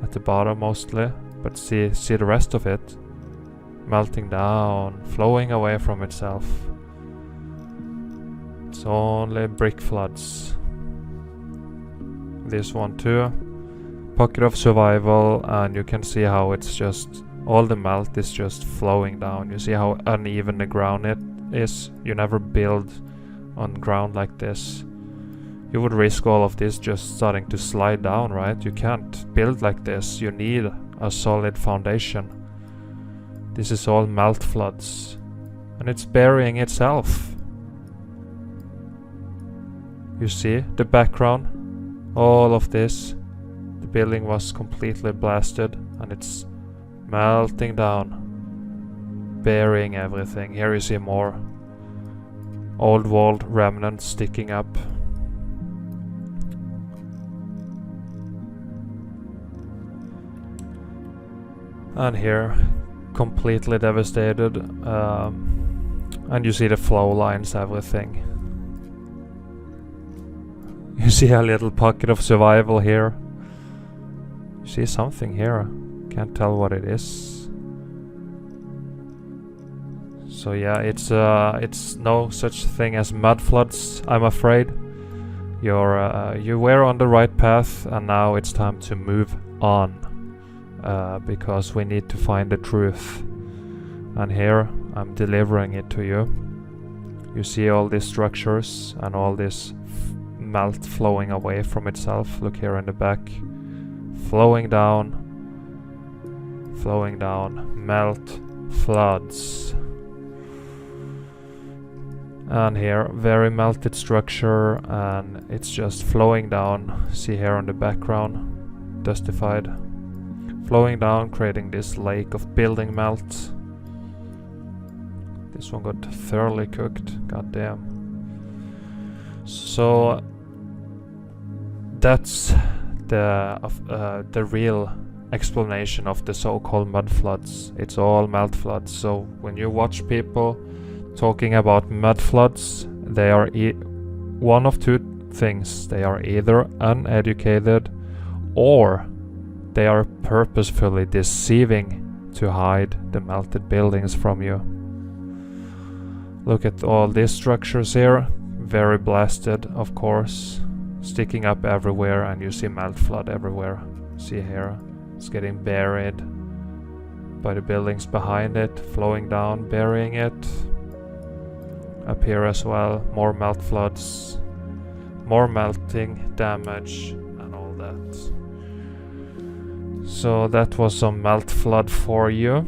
at the bottom mostly, but see the rest of it melting down, flowing away from itself. It's only brick floods. This one too. Pocket of survival, and you can see how it's just all the melt is just flowing down. You see how uneven the ground it is. You never build on ground like this. You would risk all of this just starting to slide down, right? You can't build like this. You need a solid foundation. This is all melt floods, and it's burying itself. You see the background, all of this. The building was completely blasted, and it's melting down, burying everything. Here you see more old walled remnants sticking up. And here, completely devastated, and you see the flow lines, everything. You see a little pocket of survival here. You see something here, can't tell what it is. So yeah, it's no such thing as mud floods, I'm afraid. You were on the right path, and now it's time to move on. Because we need to find the truth, and here I'm delivering it to you. You see all these structures and all this melt flowing away from itself. Look here in the back, flowing down, melt, floods. And here, very melted structure, and it's just flowing down. See here on the background, dustified. Flowing down, creating this lake of building melt. This one got thoroughly cooked, goddamn. So that's the real explanation of the so-called mud floods. It's all melt floods. So when you watch people talking about mud floods, they are one of two things. They are either uneducated or they are purposefully deceiving to hide the melted buildings from you. Look at all these structures here, very blasted, of course, sticking up everywhere, and you see melt flood everywhere. See here, it's getting buried by the buildings behind it, flowing down, burying it. Up here as well, more melt floods, more melting damage and all that. So that was some melt flood for you.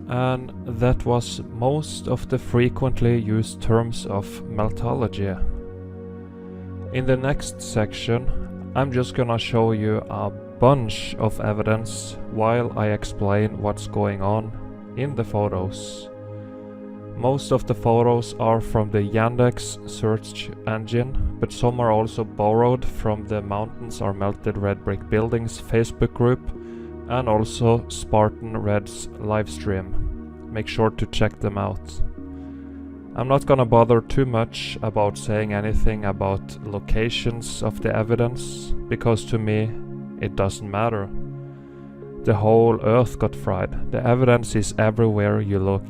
And that was most of the frequently used terms of meltology. In the next section, I'm just gonna show you a bunch of evidence while I explain what's going on in the photos. Most of the photos are from the Yandex search engine, but some are also borrowed from the Mountains Are Melted Red Brick Buildings Facebook group and also Spartan Red's live stream. Make sure to check them out. I'm not gonna bother too much about saying anything about locations of the evidence, because to me it doesn't matter. The whole earth got fried. The evidence is everywhere you look.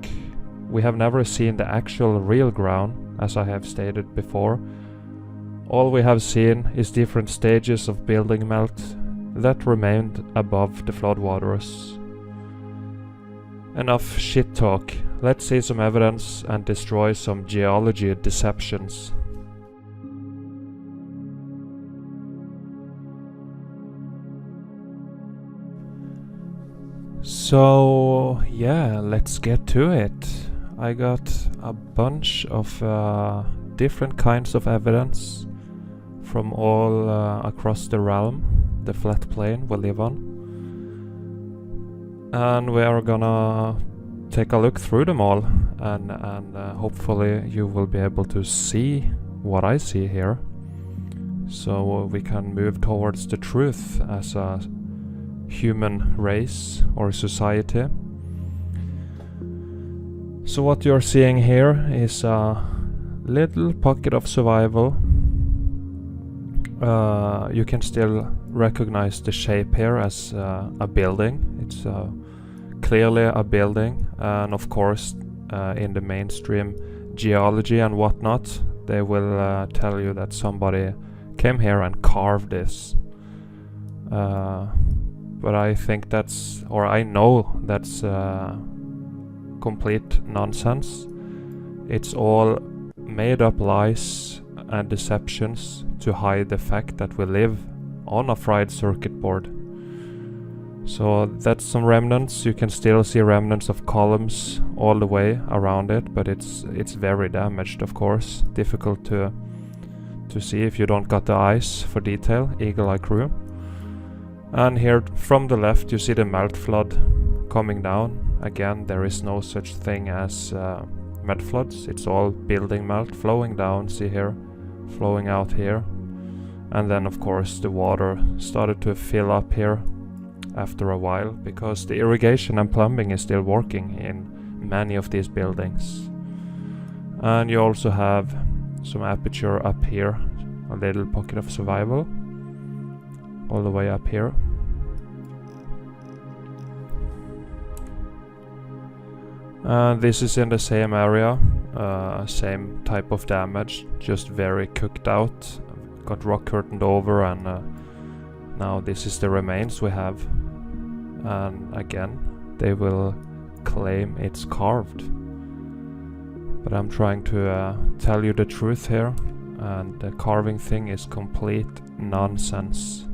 We have never seen the actual real ground, as I have stated before. All we have seen is different stages of building melt that remained above the floodwaters. Enough shit talk. Let's see some evidence and destroy some geology deceptions. So yeah, let's get to it. I got a bunch of different kinds of evidence from all across the realm, the flat plane we live on. And we are gonna take a look through them all, and hopefully you will be able to see what I see here, so we can move towards the truth as a human race or society. So what you're seeing here is a little pocket of survival. You can still recognize the shape here as a building. It's clearly a building, and of course in the mainstream geology and whatnot, they will tell you that somebody came here and carved this. But I think that's, or I know that's complete nonsense. It's all made up lies and deceptions to hide the fact that we live on a fried circuit board. So that's some remnants. You can still see remnants of columns all the way around it, but it's very damaged, of course. Difficult to see if you don't got the eyes for detail, eagle eye crew. And here from the left you see the melt flood coming down. Again, there is no such thing as melt floods. It's all building melt flowing down, see here, flowing out here. And then of course the water started to fill up here after a while, because the irrigation and plumbing is still working in many of these buildings. And you also have some aperture up here, a little pocket of survival all the way up here. This is in the same area, same type of damage, just very cooked out. Got rock curtained over, and now this is the remains we have. And again, they will claim it's carved. But I'm trying to tell you the truth here, and the carving thing is complete nonsense.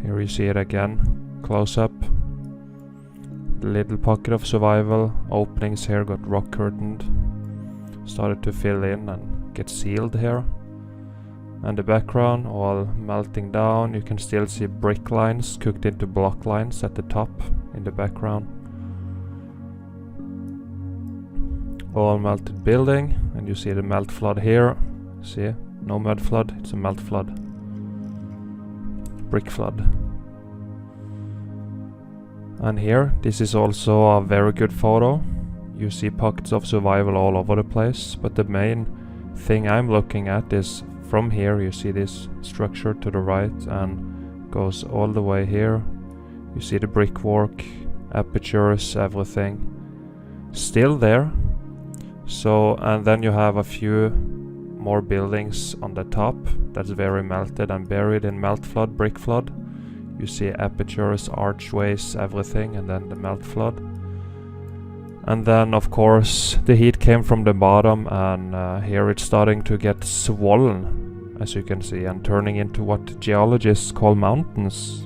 Here you see it again, close up. Little pocket of survival. Openings here got rock curtained. Started to fill in and get sealed here. And the background all melting down. You can still see brick lines cooked into block lines at the top in the background. All melted building, and you see the melt flood here. See, no mud flood, it's a melt flood. Brick flood. And here, this is also a very good photo. You see pockets of survival all over the place, but the main thing I'm looking at is from here. You see this structure to the right and goes all the way here. You see the brickwork, apertures, everything still there. So, and then you have a few more buildings on the top that's very melted and buried in melt flood, brick flood. You see apertures, archways, everything, and then the melt flood. And then of course the heat came from the bottom, and here it's starting to get swollen, as you can see, and turning into what geologists call mountains.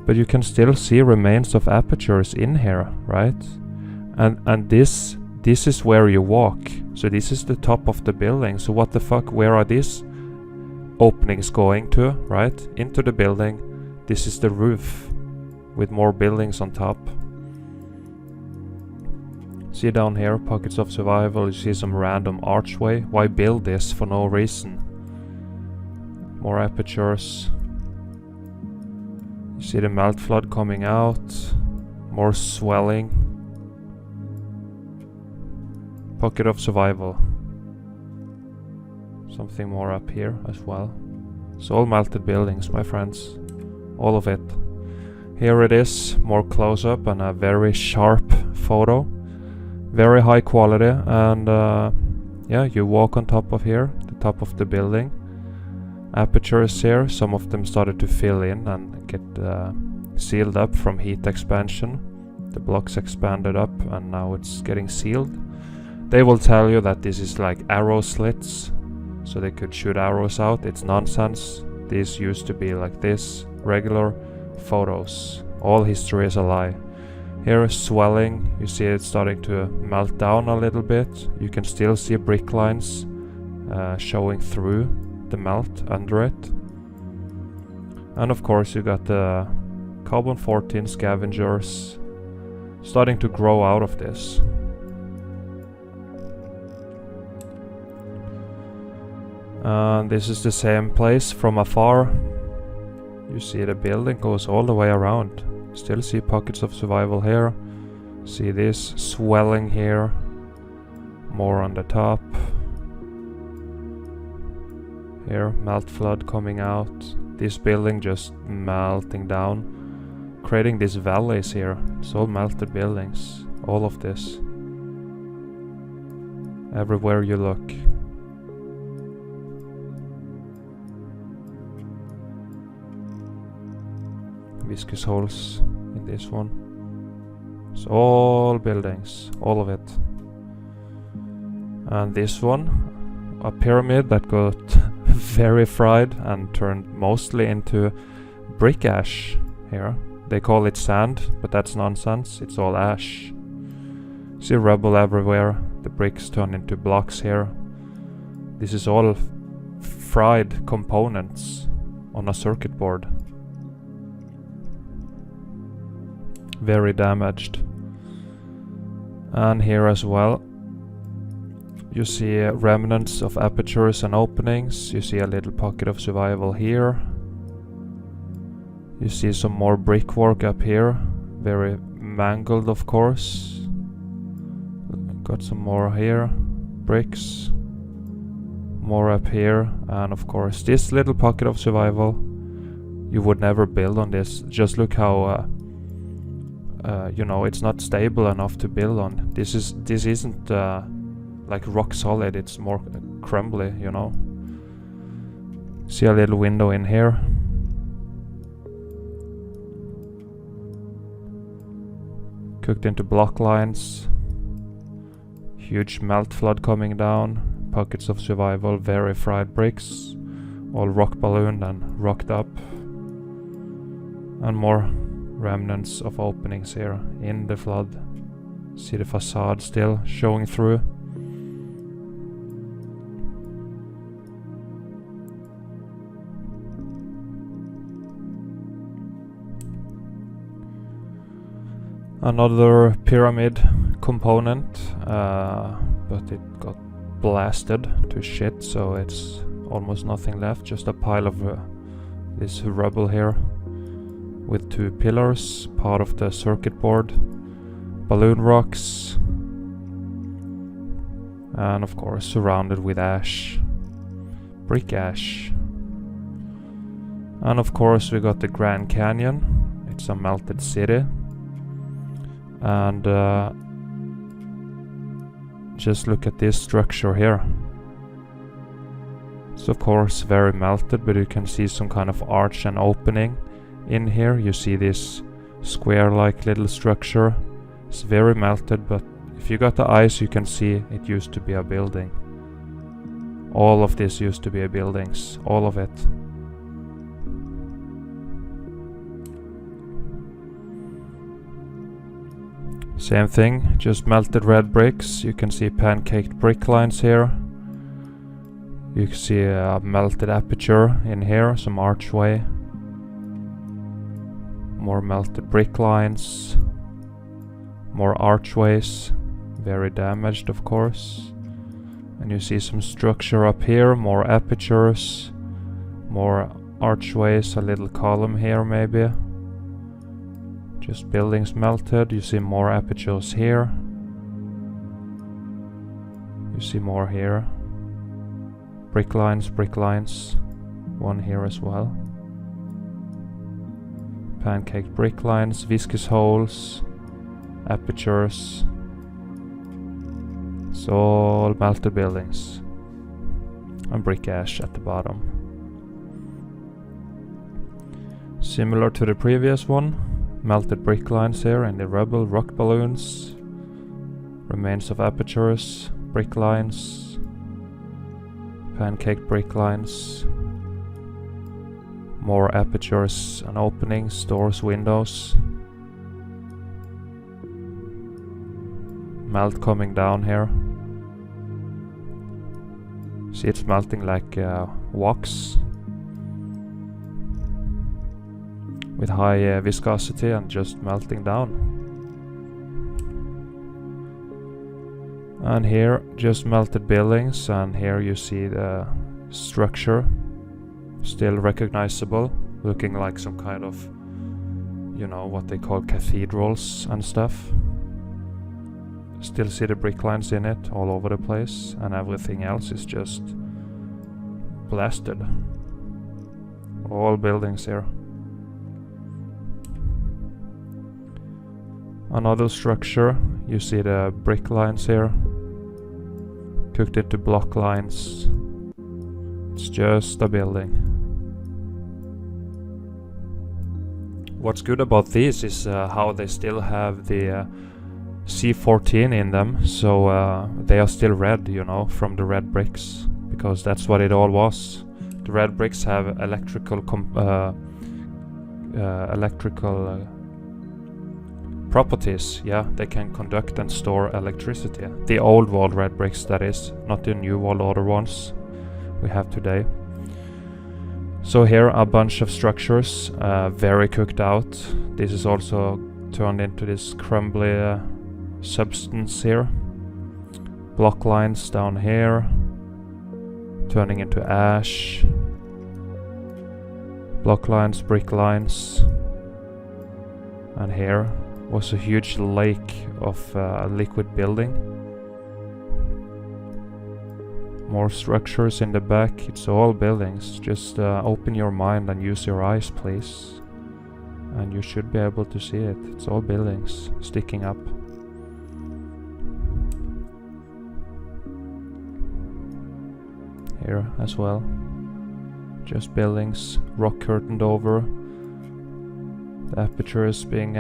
But you can still see remains of apertures in here, right? And this is where you walk. So this is the top of the building. So what the fuck, where are these openings going to, right? Into the building. This is the roof with more buildings on top. See down here, pockets of survival. You see some random archway. Why build this for no reason? More apertures. You see the melt flood coming out. More swelling. Pocket of survival. Something more up here as well. It's all melted buildings, my friends. All of it. Here it is, more close up and a very sharp photo. Very high quality, and yeah, you walk on top of here, the top of the building. Apertures here, some of them started to fill in and get sealed up from heat expansion. The blocks expanded up and now it's getting sealed. They will tell you that this is like arrow slits, so they could shoot arrows out. It's nonsense. These used to be like this, regular photos. All history is a lie. Here is swelling. You see it starting to melt down a little bit. You can still see brick lines showing through the melt under it. And of course you got the carbon-14 scavengers starting to grow out of this. And this is the same place from afar. You see the building goes all the way around. Still see pockets of survival here. See this swelling here. More on the top. Here, melt flood coming out. This building just melting down. Creating these valleys here. It's all melted buildings. All of this. Everywhere you look. Viscous holes in this one. It's all buildings, all of it. And this one, a pyramid that got very fried and turned mostly into brick ash here. They call it sand, but that's nonsense. It's all ash. See rubble everywhere. The bricks turn into blocks here. This is all fried components on a circuit board. Very damaged. And here as well you see remnants of apertures and openings. You see a little pocket of survival here. You see some more brickwork up here, very mangled of course. Got some more here, bricks, more up here, and of course this little pocket of survival. You would never build on this. Just look how you know, it's not stable enough to build on. This isn't like rock solid. It's more crumbly, you know. See a little window in here. Cooked into block lines. Huge melt flood coming down. Pockets of survival. Very fried bricks. All rock ballooned and rocked up. And more remnants of openings here in the flood. See the facade still showing through. Another pyramid component, but it got blasted to shit, so it's almost nothing left. Just a pile of this rubble here with 2 pillars, part of the circuit board, balloon rocks, and of course surrounded with ash, brick ash. And of course we got the Grand Canyon. It's a melted city. And just look at this structure here. It's of course very melted, but you can see some kind of arch and opening in here. You see this square-like little structure. It's very melted, but if you got the eyes you can see it used to be a building. All of this used to be buildings, all of it. Same thing, just melted red bricks. You can see pancaked brick lines here. You can see a melted aperture in here, some archway. More melted brick lines. More archways, very damaged of course. And you see some structure up here, more apertures, more archways, a little column here maybe. Just buildings melted. You see more apertures here. You see more here. Brick lines, one here as well. Pancaked brick lines, viscous holes, apertures. It's all melted buildings. And brick ash at the bottom. Similar to the previous one. Melted brick lines here in the rubble, rock balloons, remains of apertures, brick lines, pancake brick lines, more apertures and openings, doors, windows, melt coming down here. See, it's melting like wax. With high viscosity and just melting down. And here just melted buildings, and here you see the structure still recognizable, looking like some kind of, you know, what they call cathedrals and stuff. Still see the brick lines in it all over the place, and everything else is just blasted. All buildings here. Another structure, you see the brick lines here, cooked into block lines. It's just a building. What's good about these is how they still have the C14 in them, so they are still red, you know, from the red bricks, because that's what it all was. The red bricks have electrical properties. Yeah, they can conduct and store electricity. The old world red bricks, that is, not the new world order ones we have today. So here a bunch of structures, very cooked out. This is also turned into this crumbly substance here. Block lines down here, turning into ash. Block lines, brick lines. And here was a huge lake of liquid building. More structures in the back. It's all buildings. Just open your mind and use your eyes, please. And you should be able to see it. It's all buildings sticking up. Here as well. Just buildings, rock curtained over. The aperture is being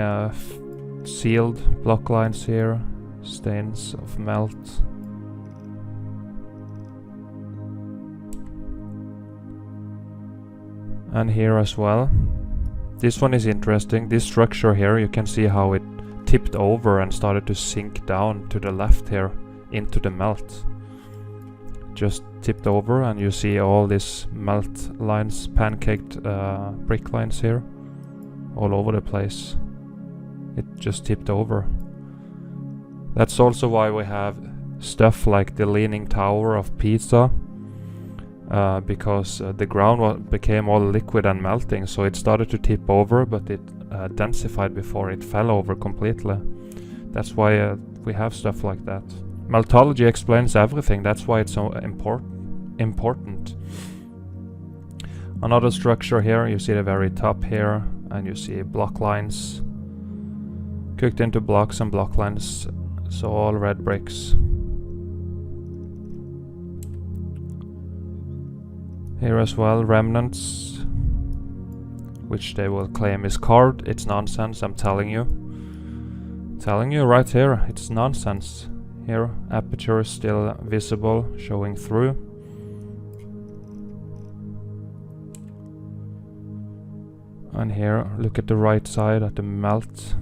sealed, block lines here, stains of melt. And here as well, This one is interesting. This structure here, you can see how it tipped over and started to sink down to the left here into the melt. Just tipped over, and you see all these melt lines, pancaked brick lines here, all over the place. It just tipped over. That's also why we have stuff like the Leaning Tower of Pisa, because the ground became all liquid and melting, so it started to tip over, but it densified before it fell over completely. That's why we have stuff like that. Meltology explains everything. That's why it's so important. Another structure here, you see the very top here, and you see block lines cooked into blocks and block lines, so all red bricks. Here as well, remnants, which they will claim is carved. It's nonsense, I'm telling you. Telling you right here, it's nonsense. Here, aperture is still visible, showing through. And here, look at the right side at the melt.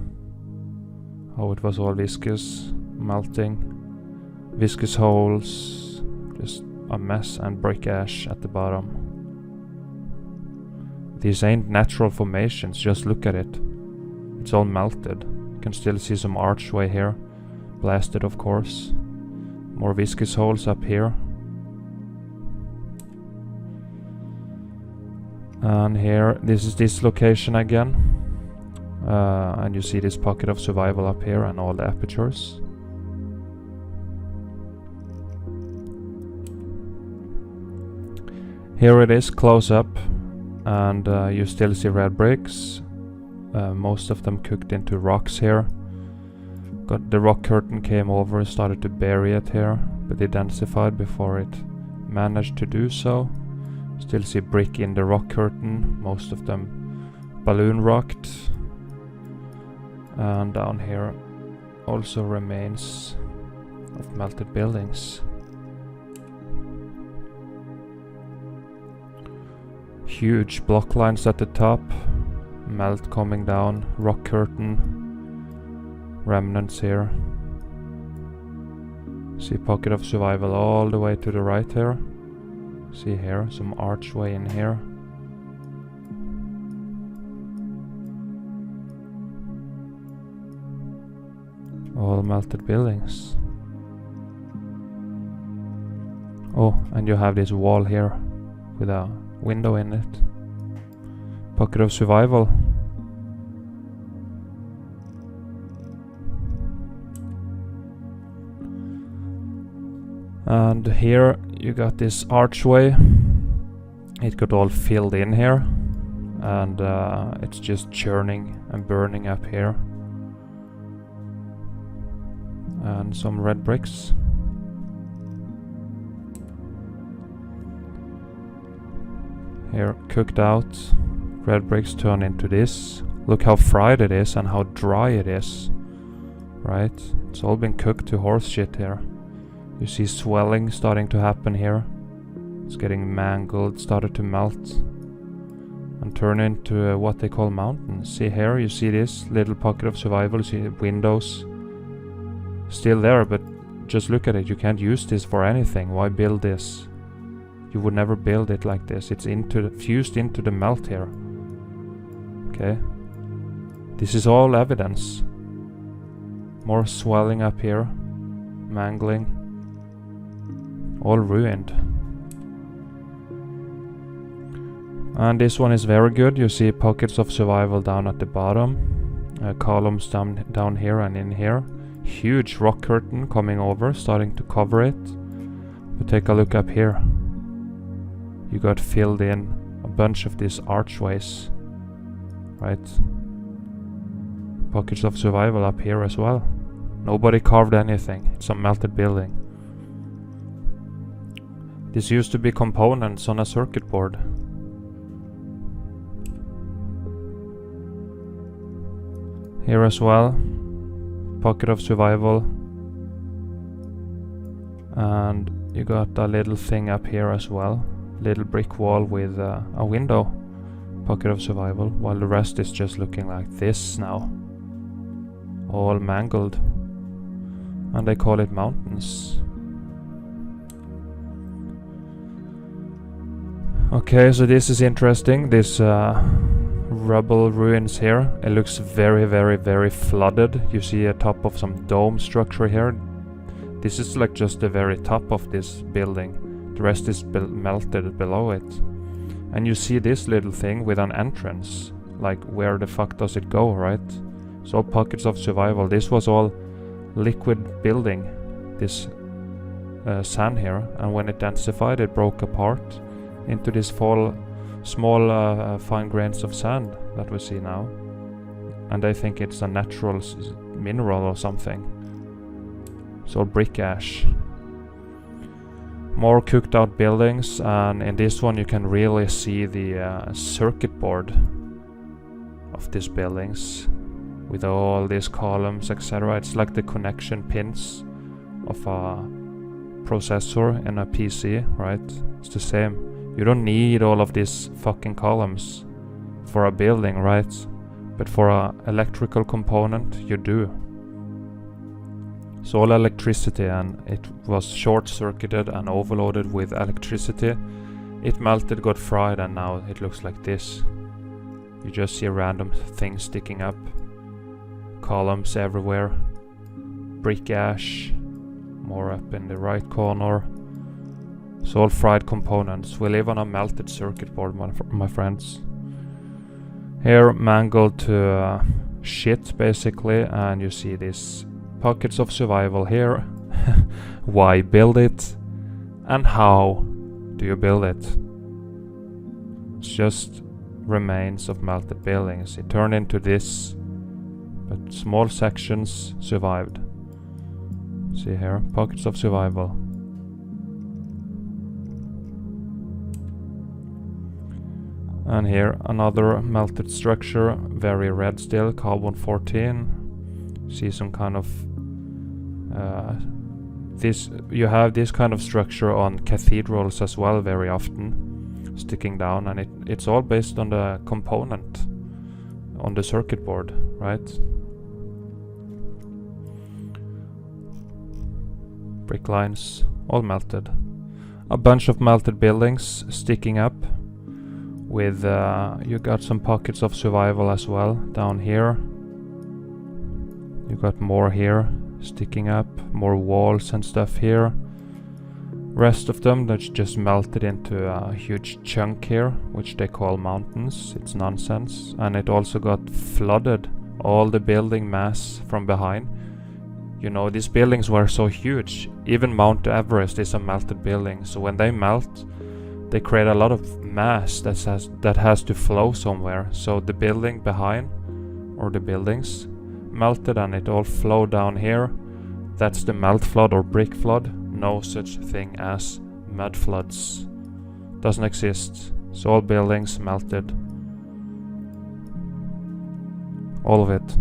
How it was all viscous, melting. Viscous holes, just a mess, and brick ash at the bottom. These ain't natural formations, just look at it. It's all melted. You can still see some archway here. Blasted, of course. More viscous holes up here. And here, this is this location again. And you see this pocket of survival up here and all the apertures. Here it is, close up. And you still see red bricks. Most of them cooked into rocks here. The rock curtain came over and started to bury it here, but it densified before it managed to do so. Still see brick in the rock curtain, most of them balloon rocked. And down here also remains of melted buildings. Huge block lines at the top, melt coming down, rock curtain. Remnants here. See pocket of survival all the way to the right here. See here, some archway in here. All melted buildings. Oh, and you have this wall here with a window in it. Pocket of survival. And here you got this archway. It got all filled in here, and it's just churning and burning up here. And some red bricks. Here, cooked out. Red bricks turn into this. Look how fried it is and how dry it is. Right? It's all been cooked to horse shit here. You see swelling starting to happen here. It's getting mangled, started to melt and turn into what they call mountains. See here, you see this little pocket of survival, you see windows still there, but just look at it. You can't use this for anything. Why build this? You would never build it like this. It's fused into the melt here. Okay. This is all evidence. More swelling up here. Mangling. All ruined. And this one is very good. You see pockets of survival down at the bottom. Columns down here and in here. Huge rock curtain coming over, starting to cover it. But take a look up here. You got filled in a bunch of these archways. Right? Pockets of survival up here as well. Nobody carved anything. It's a melted building. This used to be components on a circuit board. Here as well, pocket of survival. And you got a little thing up here as well. Little brick wall with a window. Pocket of survival, while the rest is just looking like this now. All mangled. And they call it mountains. Okay, so this is interesting. This rubble ruins here. It looks very, very, very flooded. You see a top of some dome structure here. This is like just the very top of this building. The rest is melted below it. And you see this little thing with an entrance. Like, where the fuck does it go, right? So pockets of survival. This was all liquid building, this sand here. And when it densified, it broke apart into these small fine grains of sand that we see now. And I think it's a natural mineral or something. So brick ash. More cooked out buildings, and in this one you can really see the circuit board of these buildings with all these columns, etc. It's like the connection pins of a processor in a PC, right? It's the same. You don't need all of these fucking columns for a building, right? But for an electrical component, you do. So all electricity, and it was short-circuited and overloaded with electricity. It melted, got fried, and now it looks like this. You just see random things sticking up. Columns everywhere. Brick ash. More up in the right corner. So all fried components. We live on a melted circuit board, my friends. Here mangled to shit basically, and you see these pockets of survival here. Why build it? And how do you build it? It's just remains of melted buildings. It turned into this, but small sections survived. See here, pockets of survival. And here another melted structure, very red still, carbon 14. See some kind of you have this kind of structure on cathedrals as well very often, sticking down, and it's all based on the component on the circuit board, right? Brick lines, all melted. A bunch of melted buildings sticking up with you got some pockets of survival as well down here. You got more here sticking up, more walls and stuff here. Rest of them that's just melted into a huge chunk here, which they call mountains. It's nonsense. And it also got flooded, all the building mass from behind. You know, these buildings were so huge. Even Mount Everest is a melted building. So when they melt, they create a lot of mass that has to flow somewhere. So the building behind, or the buildings, melted and it all flowed down here. That's the melt flood or brick flood. No such thing as mud floods. Doesn't exist. So all buildings melted. All of it.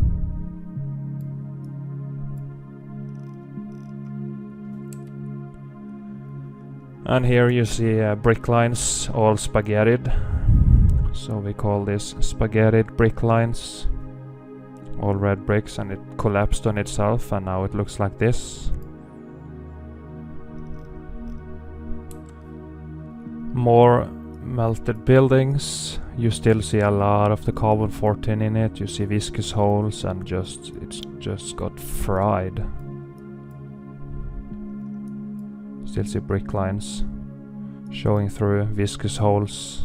And here you see brick lines all spaghettied. So we call this spaghettied brick lines. All red bricks, and it collapsed on itself, and now it looks like this. More melted buildings. You still see a lot of the carbon 14 in it. You see viscous holes, and it's just got fried. Still see brick lines showing through, viscous holes.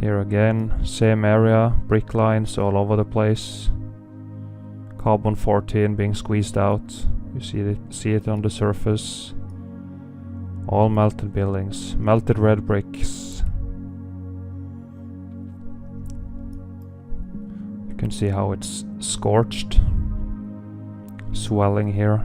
Here again, same area, brick lines all over the place. Carbon 14 being squeezed out. You see it on the surface. All melted buildings, melted red bricks. You can see how it's scorched. Swelling here.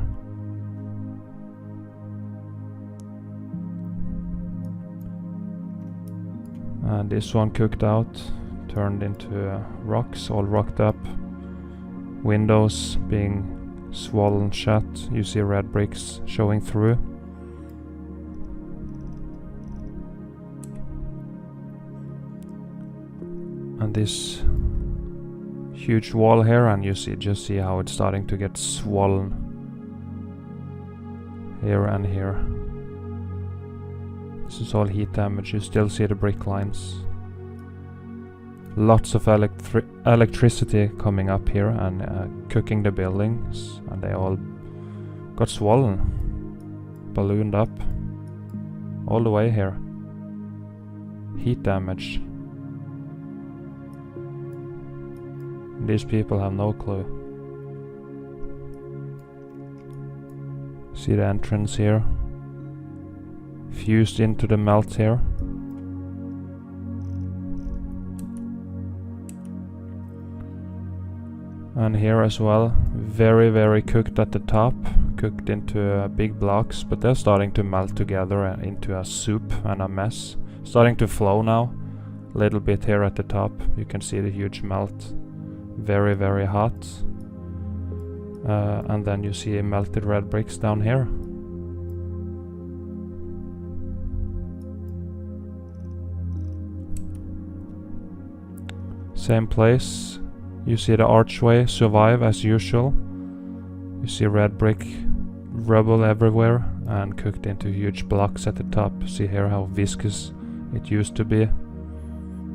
And this one cooked out, turned into rocks, all rocked up. Windows being swollen shut. You see red bricks showing through. And this huge wall here, and you just see how it's starting to get swollen here and here. This is all heat damage. You still see the brick lines. Lots of electricity coming up here and cooking the buildings, and they all got swollen, ballooned up all the way here. Heat damage. These people have no clue. See the entrance here, fused into the melt here. And here as well, very, very cooked at the top, cooked into big blocks, but they're starting to melt together into a soup and a mess. Starting to flow now, a little bit here at the top. You can see the huge melt, very, very hot. And then you see melted red bricks down here. Same place. You see the archway survive as usual. You see red brick rubble everywhere and cooked into huge blocks at the top. See here how viscous it used to be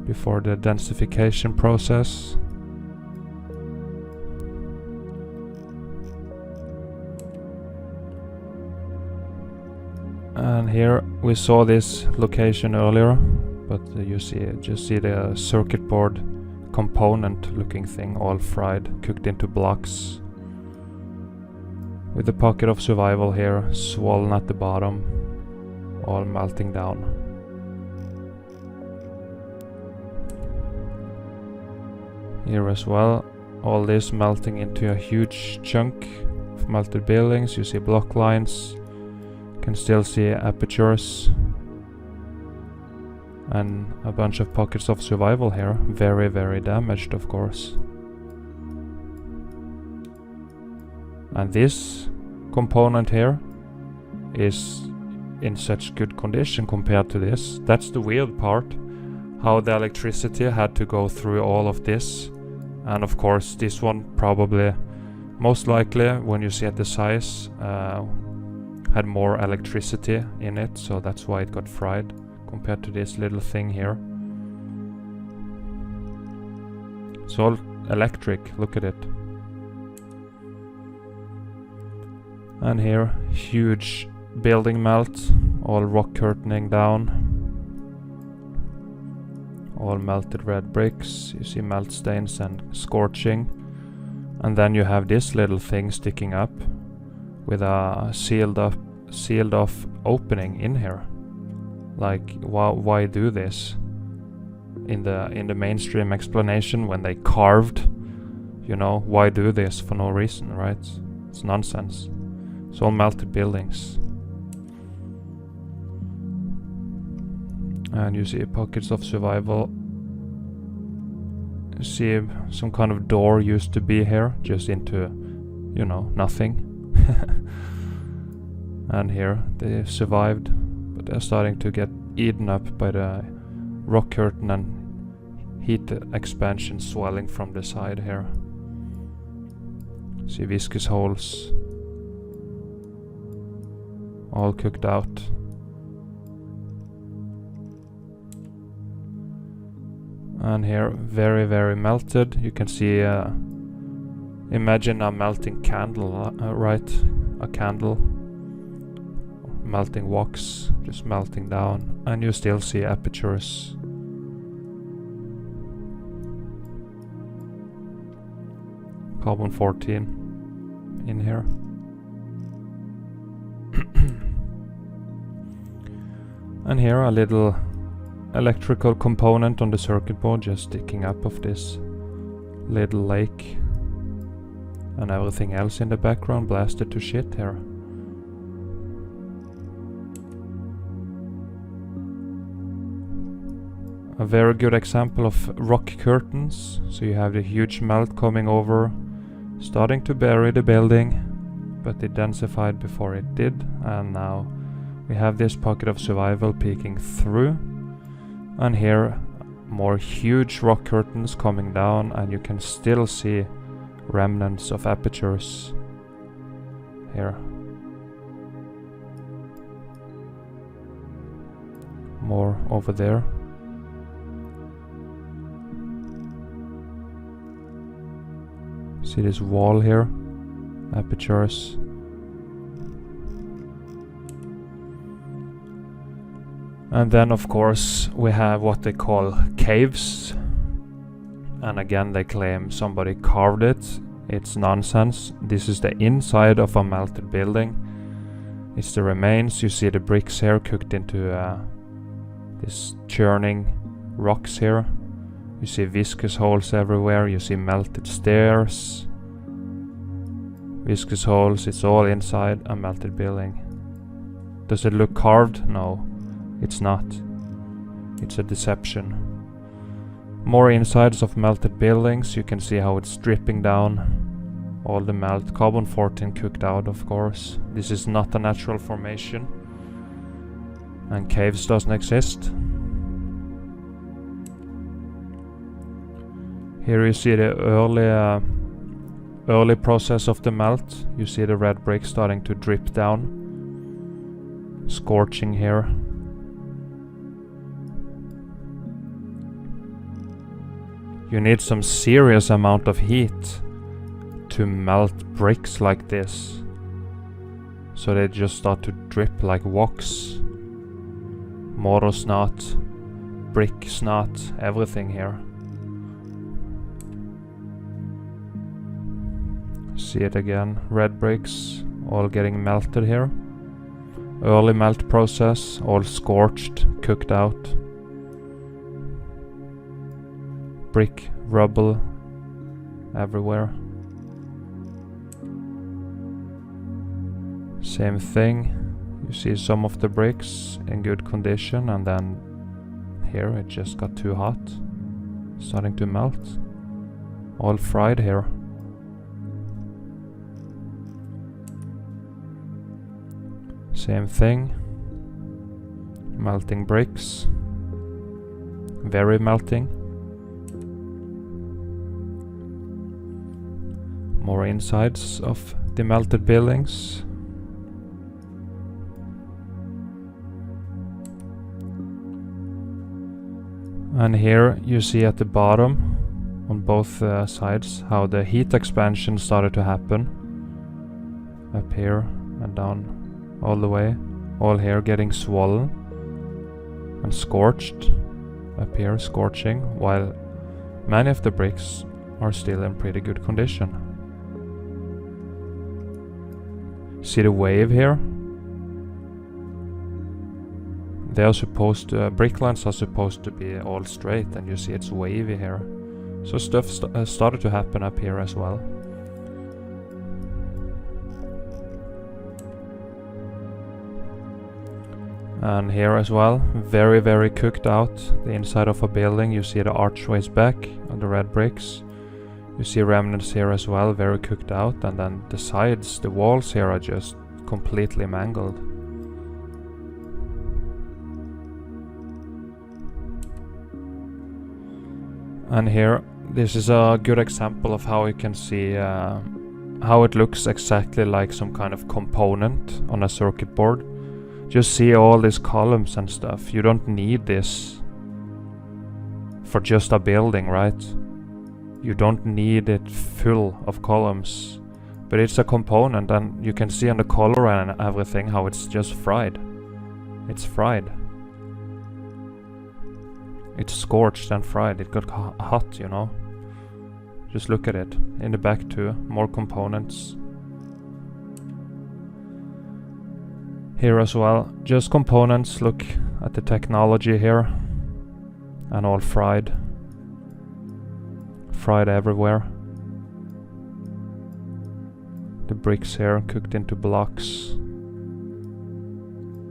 before the densification process. And here we saw this location earlier, but you just see the circuit board component looking thing all fried, cooked into blocks, with the pocket of survival here swollen at the bottom, all melting down. Here as well, all this melting into a huge chunk of melted buildings. You see block lines, can still see apertures, and a bunch of pockets of survival here, very, very damaged of course. And this component here is in such good condition compared to this. That's the weird part, how the electricity had to go through all of this. And of course this one probably, most likely when you see at the size, had more electricity in it, so that's why it got fried compared to this little thing here. It's all electric, look at it. And here, huge building melt, all rock curtaining down, all melted red bricks. You see melt stains and scorching. And then you have this little thing sticking up with a sealed off opening in here. Like, why do this? In the mainstream explanation, when they carved, you know, why do this for no reason, right? It's nonsense. It's all melted buildings. And you see pockets of survival. You see some kind of door used to be here, just into, you know, nothing. And here they survived, but they're starting to get eaten up by the rock curtain and heat expansion swelling from the side here. See viscous holes, all cooked out. And here, very, very melted. You can see, imagine a melting candle, right? A candle. Melting wax, just melting down. And you still see apertures. Carbon 14 in here. And here a little electrical component on the circuit board just sticking up of this little lake, and everything else in the background blasted to shit here. A very good example of rock curtains. So you have the huge melt coming over, starting to bury the building, but it densified before it did, and now we have this pocket of survival peeking through. And here more huge rock curtains coming down, and you can still see remnants of apertures here. More over there. See this wall here? Apertures. And then of course we have what they call caves. And again they claim somebody carved it. It's nonsense. This is the inside of a melted building. It's the remains. You see the bricks here cooked into this churning rocks here. You see viscous holes everywhere. You see melted stairs. Viscous holes. It's all inside a melted building. Does it look carved? No, it's not. It's a deception. More insides of melted buildings. You can see how it's dripping down. All the melt. Carbon-14 cooked out, of course. This is not a natural formation. And caves doesn't exist. Here you see the early process of the melt. You see the red brick starting to drip down. Scorching here. You need some serious amount of heat to melt bricks like this. So they just start to drip like wax. Mortar snot, brick snot, everything here. See it again, red bricks, all getting melted here. Early melt process, all scorched, cooked out. Brick, rubble, everywhere. Same thing. You see some of the bricks in good condition, and then here it just got too hot. Starting to melt. All fried here. Same thing. Melting bricks. Very melting. More insides of the melted buildings. And here you see at the bottom on both sides how the heat expansion started to happen. Up here and down all the way. All here getting swollen and scorched. Up here scorching, while many of the bricks are still in pretty good condition. See the wave here? They are supposed to, brick lines are supposed to be all straight, and you see it's wavy here. So stuff started to happen up here as well. And here as well, very, very cooked out. The inside of a building, you see the archways back on the red bricks. You see remnants here as well, very cooked out. And then the sides, the walls here are just completely mangled. And here, this is a good example of how you can see how it looks exactly like some kind of component on a circuit board. Just see all these columns and stuff. You don't need this for just a building, right? You don't need it full of columns. But it's a component, and you can see on the color and everything how it's just fried. It's fried. It's scorched and fried. It got hot, you know. Just look at it. In the back too, more components. Here as well, just components. Look at the technology here. And all fried. Fried everywhere. The bricks here cooked into blocks.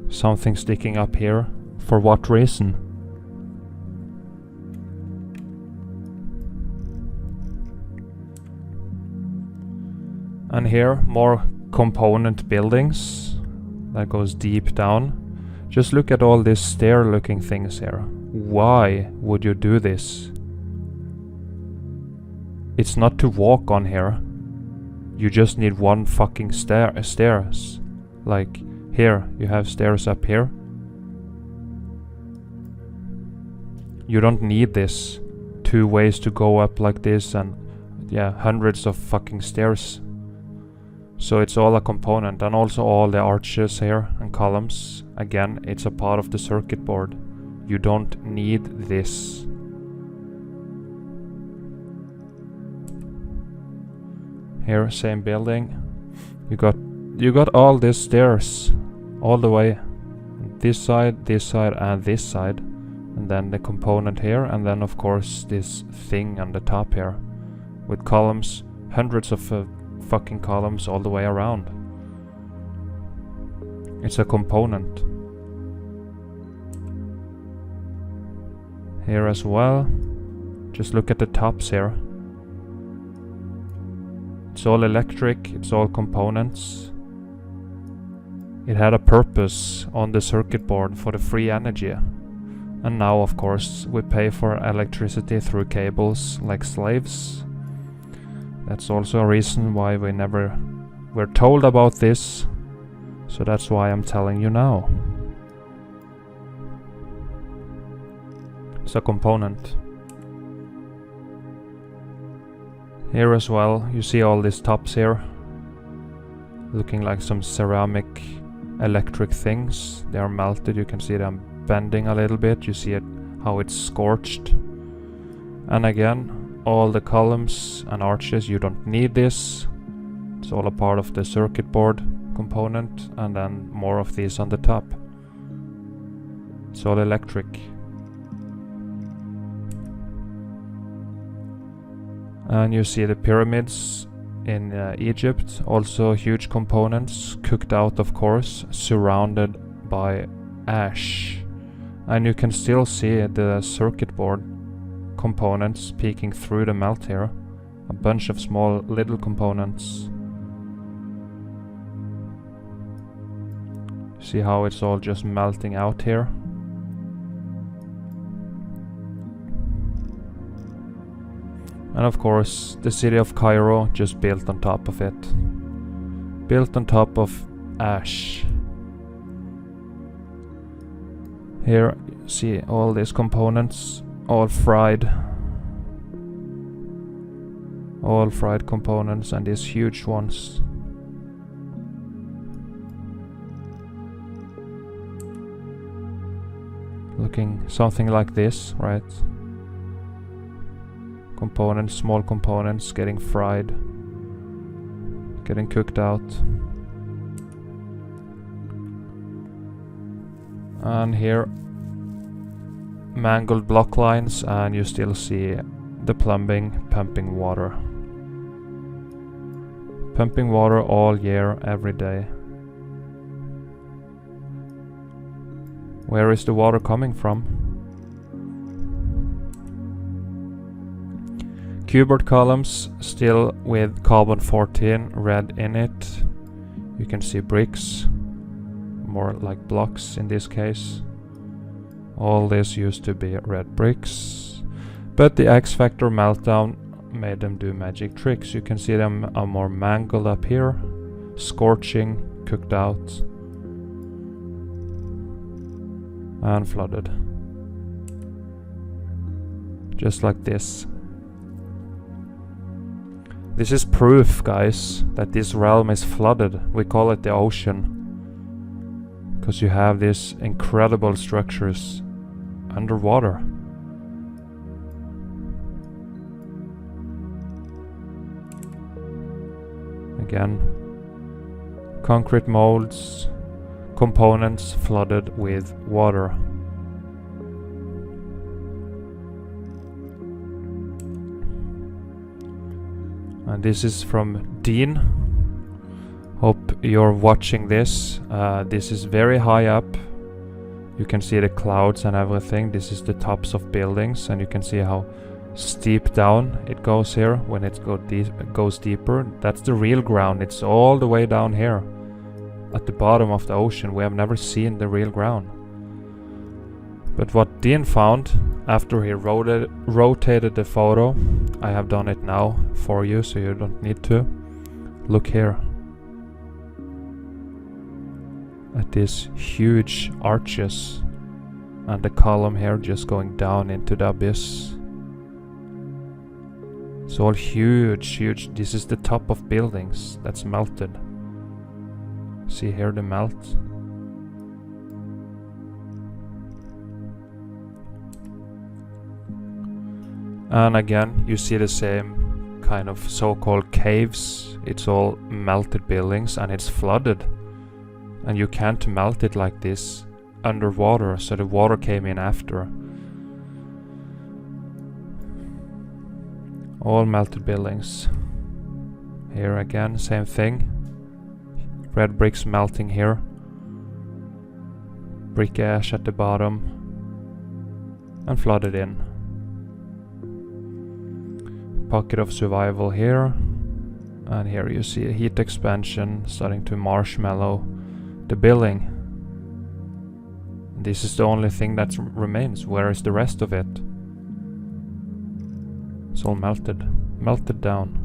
Something sticking up here. For what reason? And here, more component buildings that goes deep down. Just look at all these stair looking things here. Why would you do this? It's not to walk on here. You just need one fucking stairs. Like here, you have stairs up here. You don't need this. 2 ways to go up like this and yeah, hundreds of fucking stairs. So it's all a component, and also all the arches here and columns. Again, it's a part of the circuit board. You don't need this. Here, same building. You got all these stairs all the way. This side, and this side. And then the component here, and then of course this thing on the top here. With columns, hundreds of fucking columns all the way around. It's a component. Here as well. Just look at the tops here. It's all electric, it's all components. It had a purpose on the circuit board for the free energy. And now of course we pay for electricity through cables like slaves. That's also a reason why we never were told about this. So that's why I'm telling you now. It's a component. Here as well, you see all these tops here. Looking like some ceramic electric things. They are melted, you can see them bending a little bit. You see it, how it's scorched. And again, all the columns and arches, you don't need this. It's all a part of the circuit board component, and then more of these on the top. It's all electric. And you see the pyramids in Egypt, also huge components, cooked out of course, surrounded by ash. And you can still see the circuit board components peeking through the melt here. A bunch of small little components. See how it's all just melting out here? And of course, the city of Cairo just built on top of it. Built on top of ash. Here, see all these components, all fried. All fried components, and these huge ones. Looking something like this, right? Components, small components getting fried, getting cooked out. And here, mangled block lines, and you still see the plumbing pumping water. Pumping water all year, every day. Where is the water coming from? Cupboard columns, still with carbon 14 red in it. You can see bricks, more like blocks in this case. All this used to be red bricks, but the X Factor meltdown made them do magic tricks. You can see them are more mangled up here, scorching, cooked out, and flooded. Just like this. This is proof, guys, that this realm is flooded. We call it the ocean. Because you have these incredible structures underwater. Again, concrete molds, components flooded with water. And this is from Dean. Hope you're watching this. This is very high up. You can see the clouds and everything. This is the tops of buildings, and you can see how steep down it goes here when it goes deeper. That's the real ground. It's all the way down here at the bottom of the ocean. We have never seen the real ground. But what Dean found after he rotated the photo, I have done it now for you so you don't need to. Look here at these huge arches and the column here just going down into the abyss. It's all huge. This is the top of buildings that's melted. See here the melt. And again, you see the same kind of so-called caves. It's all melted buildings and it's flooded. And you can't melt it like this underwater, so the water came in after. All melted buildings. Here again, same thing. Red bricks melting here. Brick ash at the bottom. And flooded in. Pocket of survival here. And here you see a heat expansion starting to marshmallow the building. This is the only thing that remains. Where is the rest of it? It's all melted down.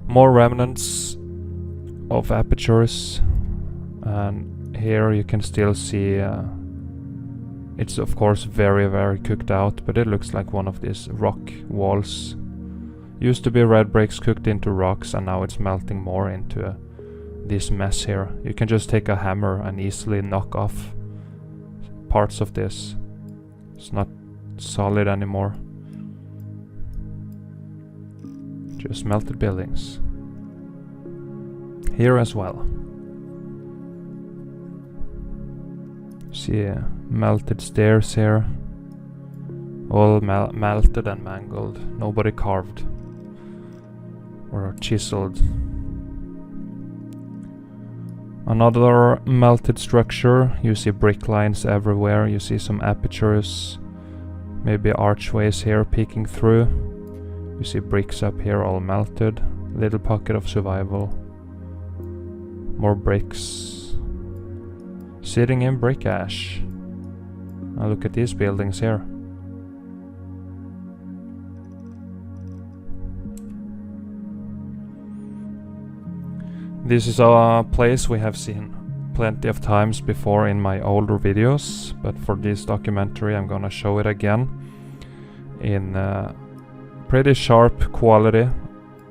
More remnants of apertures, and here you can still see it's of course very cooked out, but it looks like one of these rock walls. Used to be red bricks cooked into rocks, and now it's melting more into this mess here. You can just take a hammer and easily knock off parts of this. It's not solid anymore. Just melted buildings. Here as well. See melted stairs here. All melted and mangled. Nobody carved or chiseled. Another melted structure. You see brick lines everywhere. You see some apertures. Maybe archways here peeking through. You see bricks up here all melted. Little pocket of survival. More bricks. Sitting in brick ash. Now look at these buildings here. This is a place we have seen plenty of times before in my older videos, but for this documentary I'm gonna show it again in pretty sharp quality.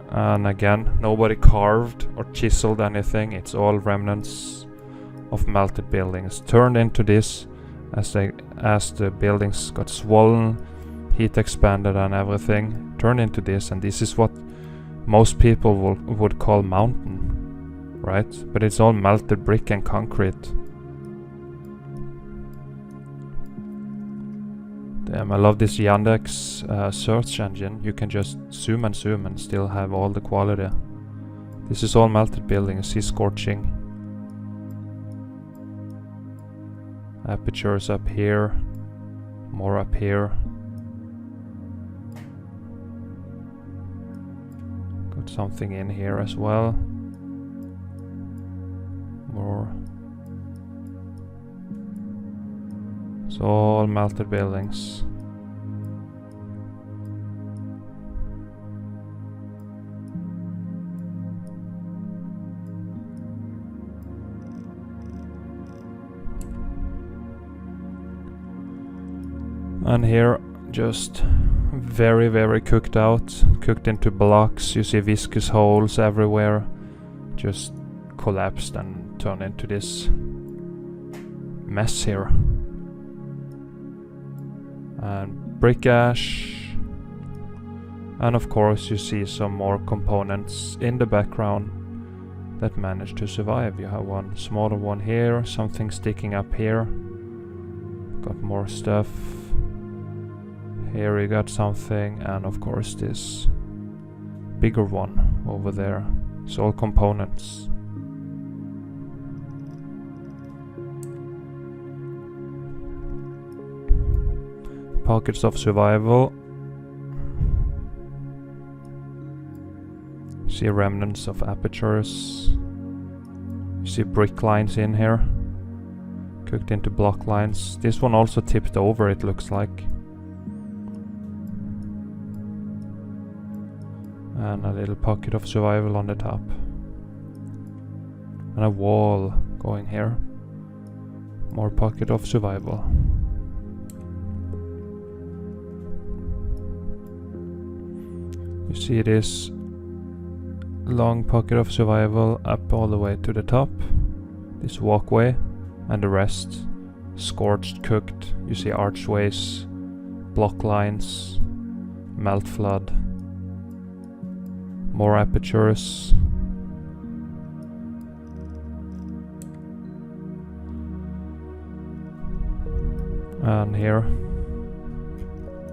And again, nobody carved or chiseled anything. It's all remnants of melted buildings turned into this as the buildings got swollen, heat expanded and everything, turned into this. And this is what most people would call mountain, right? But it's all melted brick and concrete. Damn, I love this Yandex search engine. You can just zoom and still have all the quality. This is all melted buildings. See scorching. Apertures up here. More up here. Got something in here as well. More. It's all melted buildings. And here just very cooked out, cooked into blocks. You see viscous holes everywhere, just collapsed and turned into this mess here. And brick ash, and of course you see some more components in the background that managed to survive. You have one smaller one here, something sticking up here, got more stuff. Here you got something, and of course this bigger one over there. It's all components. Pockets of survival. See remnants of apertures. You see brick lines in here. Cooked into block lines. This one also tipped over, it looks like. And a little pocket of survival on the top. And a wall going here. More pocket of survival. You see this long pocket of survival up all the way to the top. This walkway and the rest scorched, cooked. You see archways, block lines, melt flood, more apertures. And here,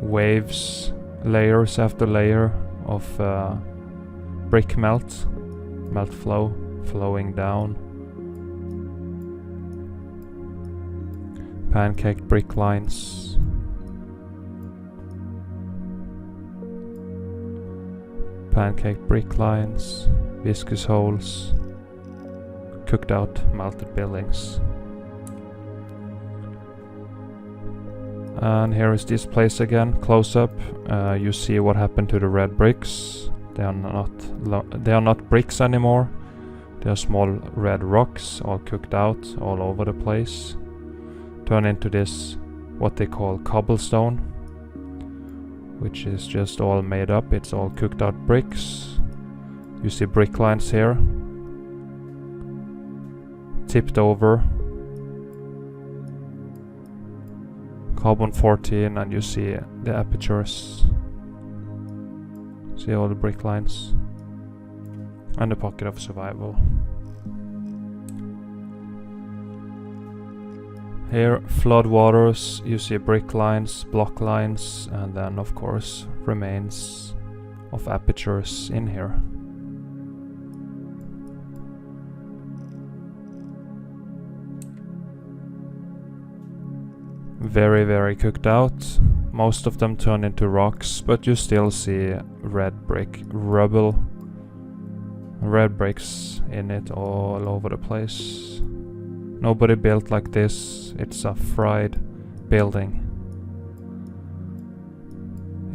waves, layers after layer of brick melt flow, flowing down. Pancake brick lines. Pancake brick lines, viscous holes, cooked out melted buildings. And here is this place again, close up. You see what happened to the red bricks. They are not bricks anymore. They are small red rocks, all cooked out all over the place. Turn into this, what they call cobblestone, which is just all made up. It's all cooked out bricks. You see brick lines here, tipped over. Carbon 14, and you see the apertures. See all the brick lines. And the pocket of survival. Here, flood waters, you see brick lines, block lines, and then of course remains of apertures in here. Very, very cooked out. Most of them turn into rocks, but you still see red brick rubble. Red bricks in it all over the place. Nobody built like this. It's a fried building.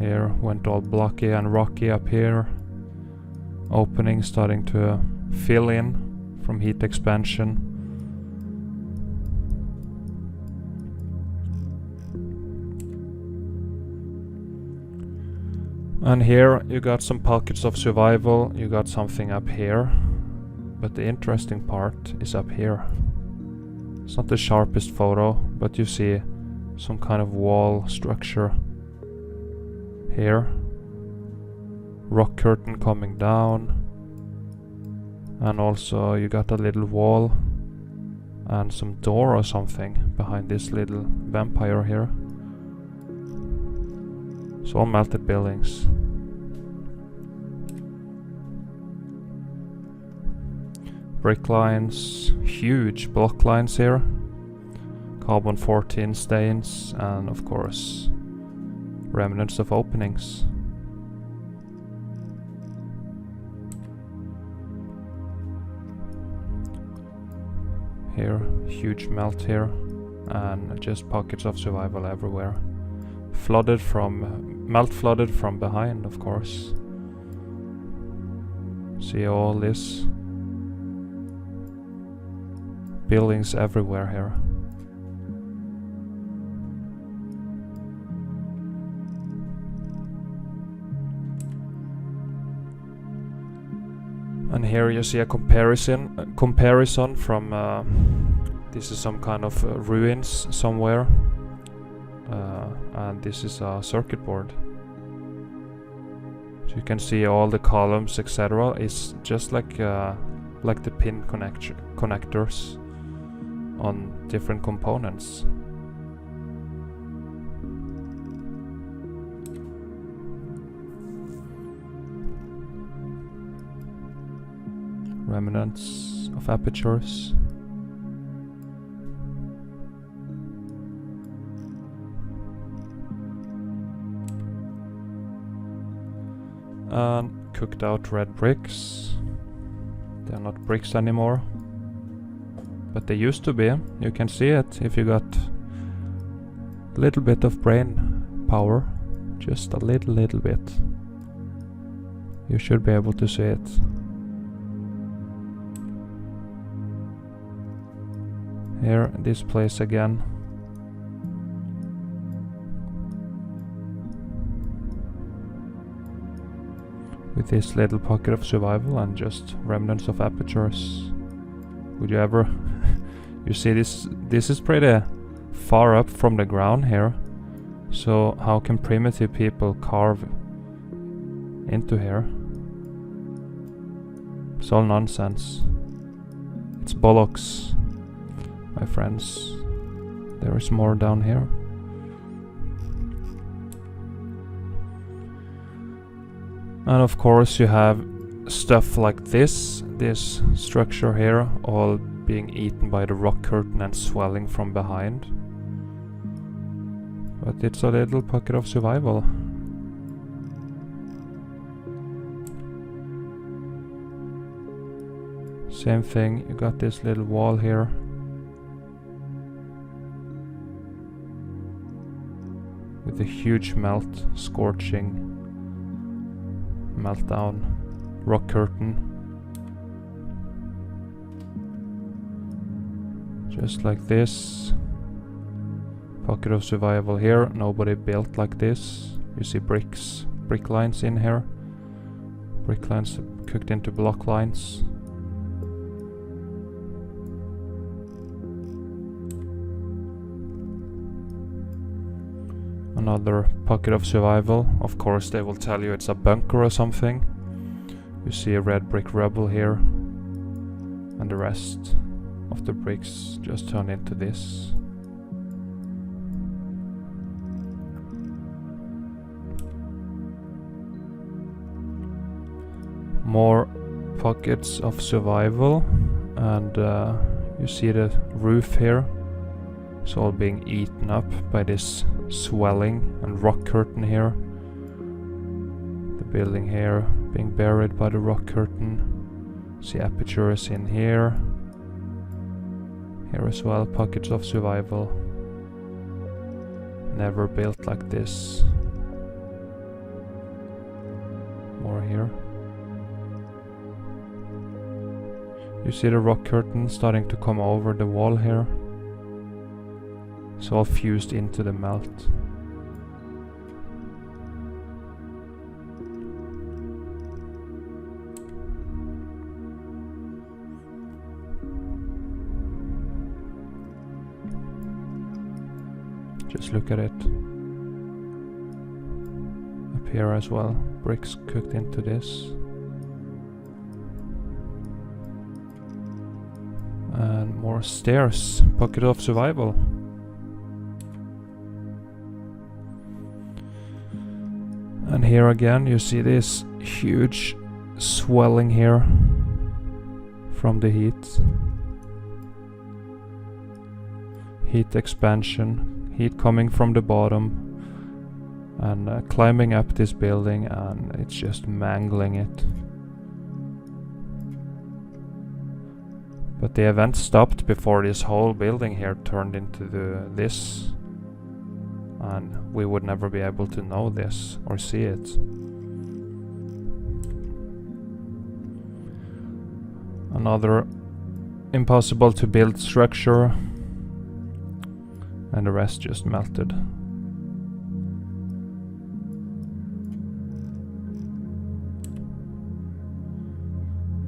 Here went all blocky and rocky up here. Opening starting to fill in from heat expansion. And here you got some pockets of survival, you got something up here, but the interesting part is up here. It's not the sharpest photo, but you see some kind of wall structure here. Rock curtain coming down, and also you got a little wall and some door or something behind this little vampire here. It's all melted buildings. Brick lines, huge block lines here. Carbon 14 stains, and of course remnants of openings. Here, huge melt here, and just pockets of survival everywhere. Melt flooded from behind, of course. See all this. Buildings everywhere here. And here you see a comparison from this is some kind of ruins somewhere, and this is a circuit board. So you can see all the columns, etc. It's just like the pin connectors on different components. Remnants of apertures. And cooked out red bricks. They're not bricks anymore. but they used to be. You can see it if you got a little bit of brain power, just a little bit. You should be able to see it. Here, this place again. With this little pocket of survival and just remnants of apertures. Would you ever... You see this is pretty far up from the ground here. So how can primitive people carve into here? It's all nonsense. It's bollocks, my friends. There is more down here. And of course you have stuff like this structure here, all being eaten by the rock curtain and swelling from behind. But it's a little pocket of survival. Same thing, you got this little wall here. With a huge scorching meltdown rock curtain. Just like this. Pocket of survival here, nobody built like this. You see brick lines in here. Brick lines cooked into block lines. Another pocket of survival. Of course they will tell you it's a bunker or something. You see a red brick rubble here. And the rest of the bricks just turn into this. More pockets of survival. And you see the roof here. It's all being eaten up by this swelling and rock curtain here. The building here being buried by the rock curtain. See apertures in here. Here as well, pockets of survival. Never built like this. More here. You see the rock curtain starting to come over the wall here. It's all fused into the melt. Just look at it. Up here as well, bricks cooked into this. And more stairs, pocket of survival. And here again you see this huge swelling here from the heat. Heat expansion, heat coming from the bottom and climbing up this building, and it's just mangling it. But the event stopped before this whole building here turned into this. And we would never be able to know this or see it. Another impossible to build structure, and the rest just melted.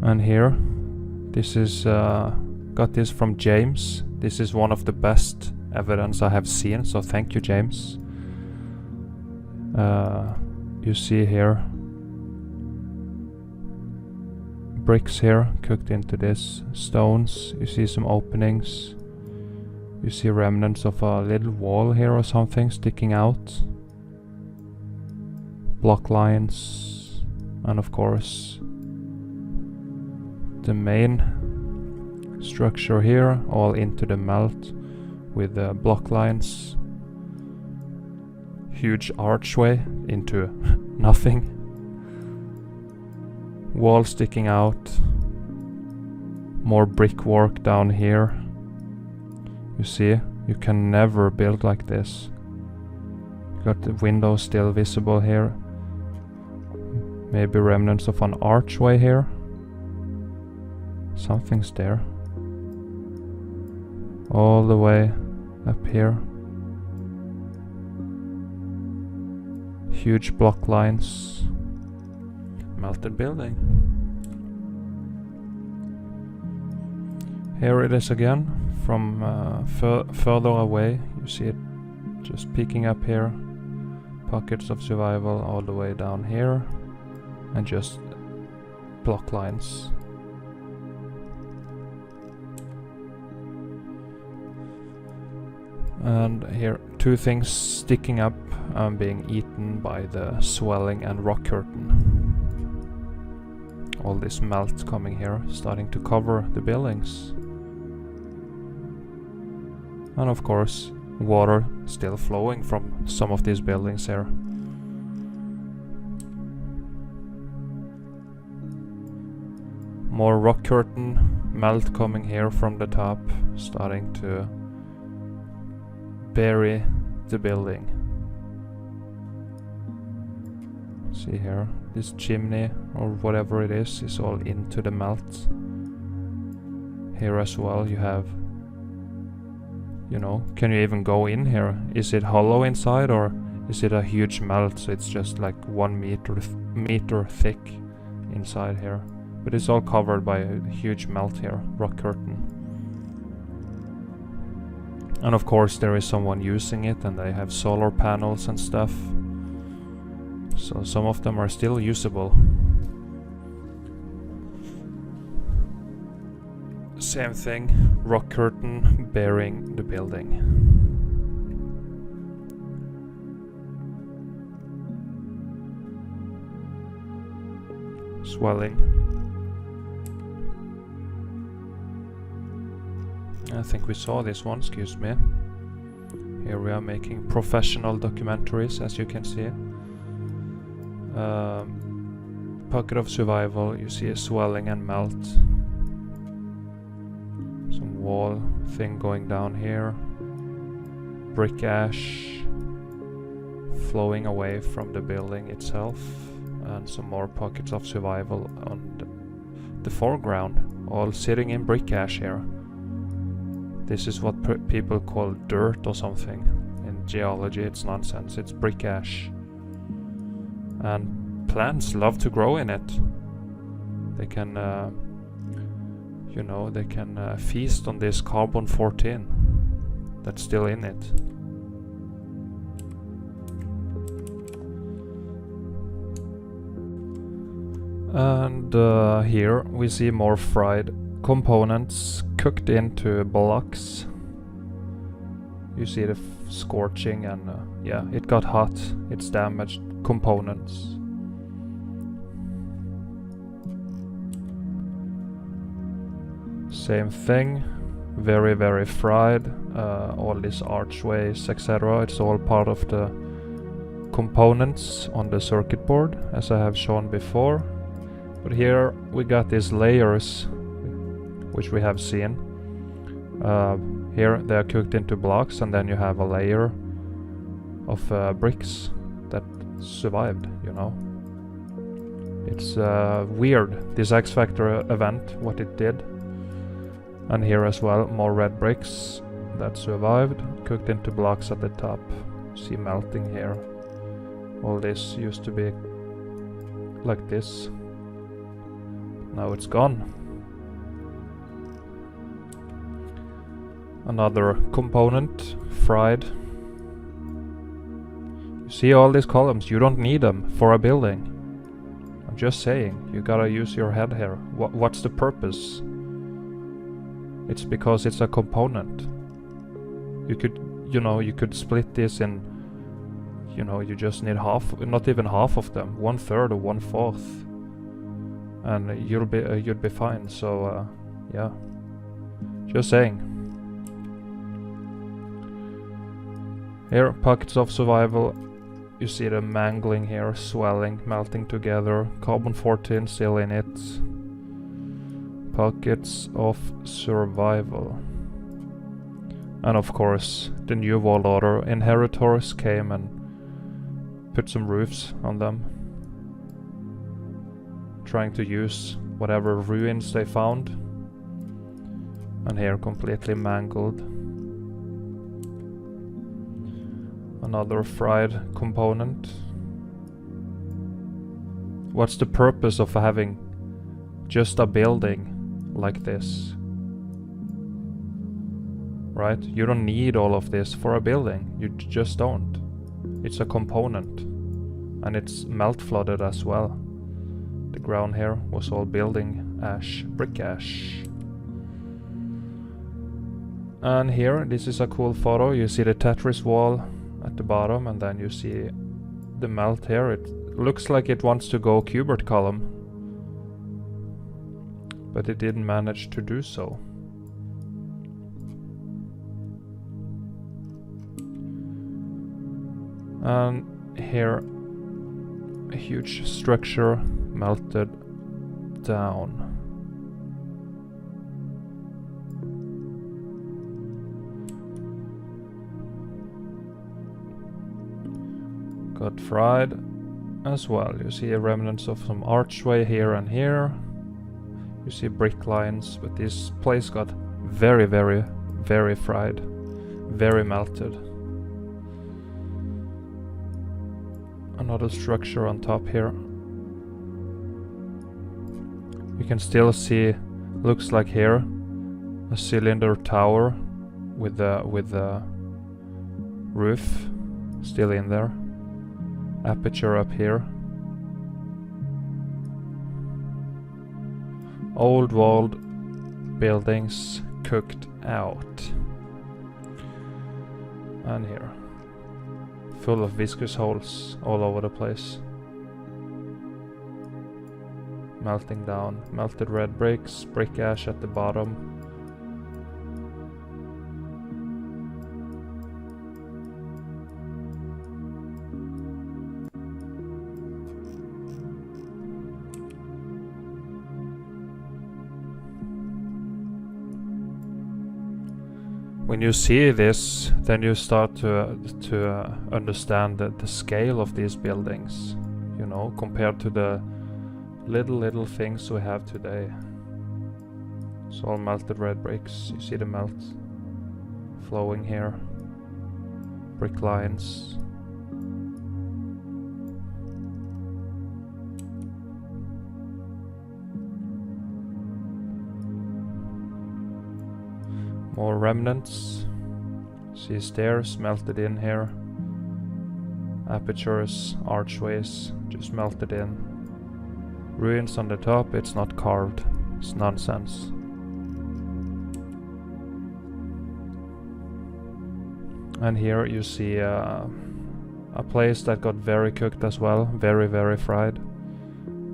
And here, this is got this from James. This is one of the best evidence I have seen, so thank you, James. You see here bricks here cooked into this, stones, you see some openings, you see remnants of a little wall here or something sticking out, block lines, and of course the main structure here all into the melt with block lines, huge archway into nothing, wall sticking out, more brickwork down here, You see, you can never build like this. You got the window still visible here. Maybe remnants of an archway here. Something's there. All the way up here. Huge block lines. Melted building. Here it is again. From further away, you see it just peeking up here. Pockets of survival all the way down here. And just block lines. And here, two things sticking up and being eaten by the swelling and rock curtain. All this melt coming here, starting to cover the buildings. And of course, water still flowing from some of these buildings here. More rock curtain melt coming here from the top, starting to bury the building. See here, this chimney or whatever it is all into the melt. Here as well you have, you know, can you even go in here? Is it hollow inside or is it a huge melt? So it's just like 1 meter thick inside here. But it's all covered by a huge melt here, rock curtain. And of course there is someone using it and they have solar panels and stuff. So some of them are still usable. Same thing, rock curtain burying the building. Swelling. I think we saw this one, excuse me. Here we are making professional documentaries, as you can see. Pocket of survival, you see a swelling and melt. Some wall thing going down here. Brick ash flowing away from the building itself. And some more pockets of survival on the foreground, all sitting in brick ash here. This is what people call dirt or something. In geology it's nonsense, it's brick ash. And plants love to grow in it. They can, you know, they can feast on this carbon-14 that's still in it. And here we see more fried components cooked into blocks. You see the scorching and yeah, it got hot. It's damaged components. Same thing, very very fried. All these archways, etc. It's all part of the components on the circuit board, as I have shown before. But here we got these layers, which we have seen. Here they are cooked into blocks, and then you have a layer of bricks that survived, you know. It's weird, this X Factor event, what it did. And here as well, more red bricks that survived, cooked into blocks at the top. See melting here. All this used to be like this. Now it's gone. Another component, fried. You see all these columns, you don't need them for a building. I'm just saying, you gotta use your head here. What's the purpose? It's because it's a component. You could, you know, you could split this in, you know, you just need half, not even half of them, 1/3 or 1/4. And you'd be fine. So yeah, just saying. Here, pockets of survival. You see the mangling here, swelling, melting together. Carbon-14 still in it. Pockets of survival. And of course, the New World Order inheritors came and put some roofs on them, trying to use whatever ruins they found. And here, completely mangled. Another fried component. What's the purpose of having just a building like this? Right? You don't need all of this for a building. You just don't. It's a component. And it's melt flooded as well. The ground here was all building ash, brick ash. And here, this is a cool photo. You see the Tetris wall at the bottom, and then you see the melt here. It looks like it wants to go Kubert column, but it didn't manage to do so. And here, a huge structure melted down. Got fried as well. You see remnants of some archway here and here. You see brick lines, but this place got very, very, very fried. Very melted. Another structure on top here. You can still see, looks like here, a cylinder tower with the roof still in there. Aperture up here. Old walled buildings cooked out. And here, full of viscous holes all over the place. Melting down. Melted red bricks, brick ash at the bottom. When you see this, then you start to understand the scale of these buildings, you know, compared to the little things we have today. It's all melted red bricks. You see the melt flowing here. Brick lines. More remnants. See stairs melted in here. Apertures, archways, just melted in. Ruins on the top, it's not carved. It's nonsense. And here you see a place that got very cooked as well. Very, very fried.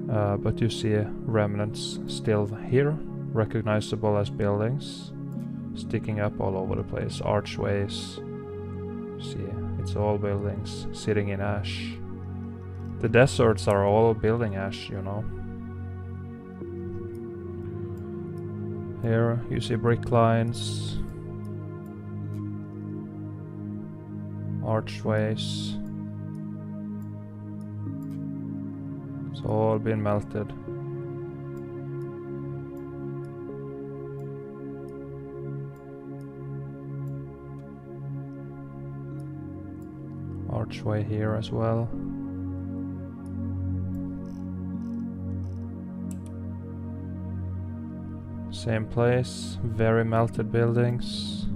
But you see remnants still here. Recognizable as buildings. Sticking up all over the place, archways. See, it's all buildings sitting in ash. The deserts are all building ash, you know. Here you see brick lines, archways. It's all been melted. Archway here as well. Same place, very melted buildings.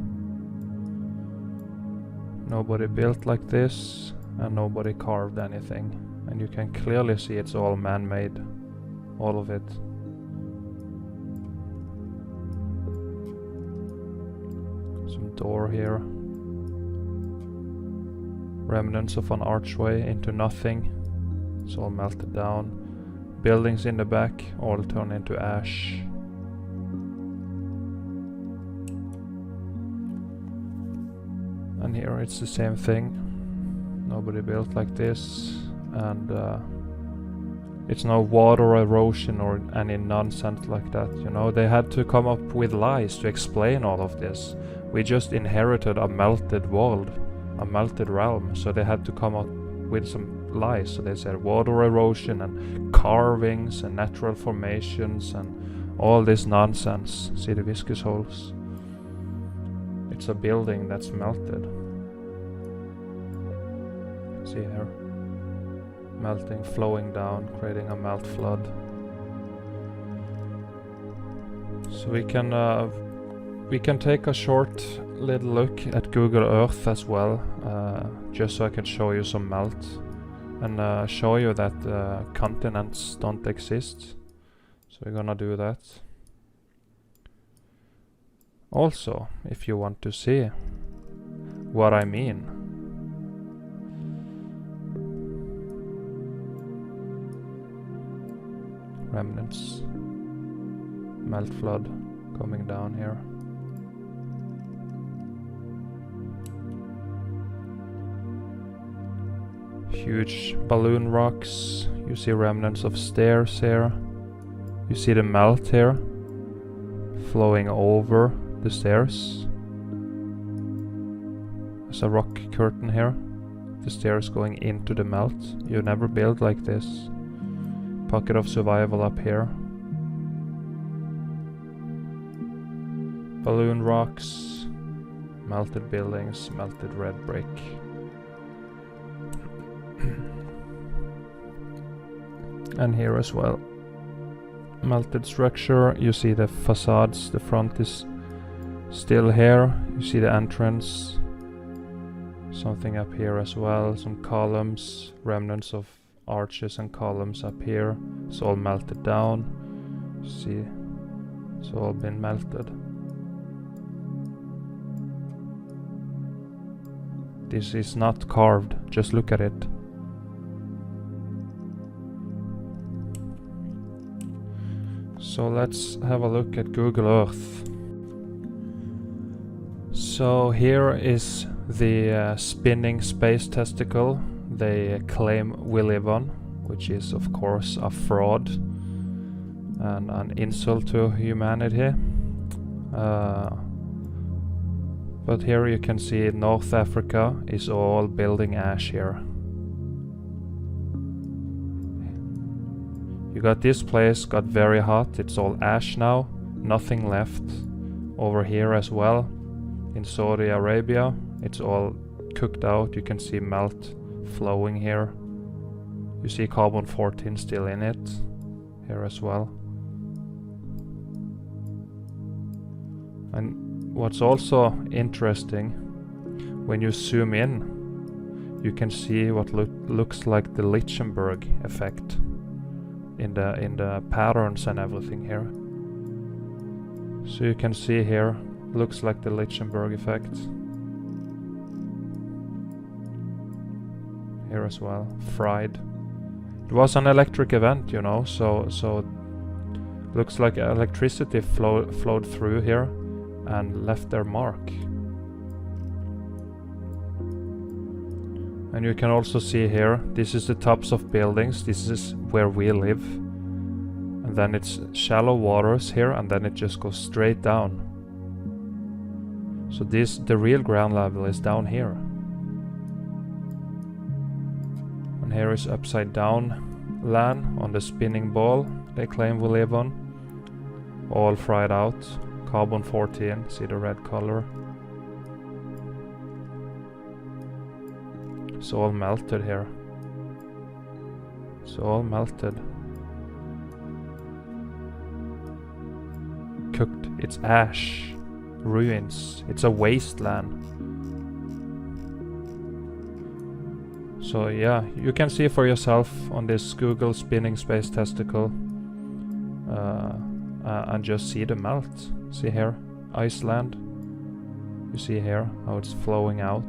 Nobody built like this, and nobody carved anything. And you can clearly see it's all man-made, all of it. Some door here. Remnants of an archway into nothing. It's all melted down. Buildings in the back all turn into ash. And here it's the same thing. Nobody built like this. And It's no water erosion or any nonsense like that, you know. They had to come up with lies to explain all of this. We just inherited a melted world, a melted realm, so they had to come up with some lies. So they said water erosion and carvings and natural formations and all this nonsense. See the viscous holes? It's a building that's melted. See here? Melting, flowing down, creating a melt flood. So we can take a short little look at Google Earth as well, just so I can show you some melt and show you that continents don't exist. So we're gonna do that. Also, if you want to see what I mean, remnants, melt flood coming down here. Huge balloon rocks. You see remnants of stairs here. You see the melt here flowing over the stairs. There's a rock curtain here. The stairs going into the melt. You never build like this. Pocket of survival up here. Balloon rocks. Melted buildings. Melted red brick. And here as well. Melted structure. You see the facades. The front is still here. You see the entrance. Something up here as well. Some columns. Remnants of arches and columns up here. It's all melted down. You see, it's all been melted. This is not carved. Just look at it. So let's have a look at Google Earth. So here is the spinning space testicle they claim we live on, which is of course a fraud and an insult to humanity. But here you can see North Africa is all building ash here. You got this place, got very hot, it's all ash now, nothing left. Over here as well, in Saudi Arabia, it's all cooked out, you can see melt flowing here. You see carbon-14 still in it, here as well. And what's also interesting, when you zoom in, you can see what looks like the Lichtenberg effect in the patterns and everything here. So you can see here, looks like the Lichtenberg effect. Here as well, fried. It was an electric event, you know, so looks like electricity flowed through here and left their mark. And you can also see here, this is the tops of buildings, this is where we live. And then it's shallow waters here, and then it just goes straight down. So the real ground level is down here. And here is upside down land on the spinning ball they claim we live on. All fried out, carbon-14, see the red color. It's all melted here. It's all melted. Cooked. It's ash. Ruins. It's a wasteland. So yeah, you can see for yourself on this Google spinning space testicle and just see the melt. See here, Iceland. You see here how it's flowing out.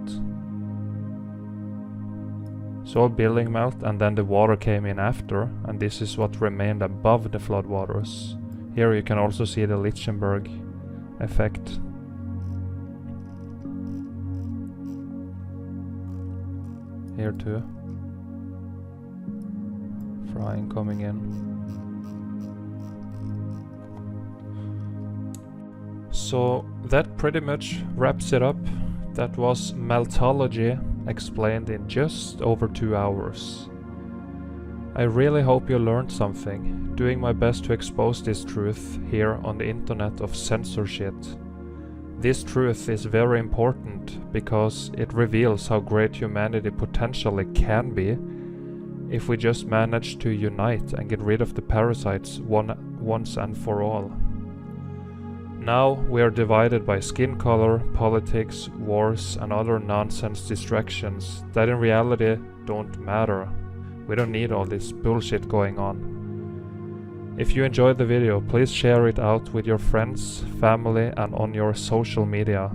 So all building melt, and then the water came in after, and this is what remained above the floodwaters. Here you can also see the Lichtenberg effect. Here too. Frying coming in. So that pretty much wraps it up. That was Meltology explained in just over 2 hours. I really hope you learned something, doing my best to expose this truth here on the internet of censorship. This truth is very important because it reveals how great humanity potentially can be if we just manage to unite and get rid of the parasites once and for all. Now we are divided by skin color, politics, wars and other nonsense distractions that in reality don't matter. We don't need all this bullshit going on. If you enjoyed the video, please share it out with your friends, family and on your social media.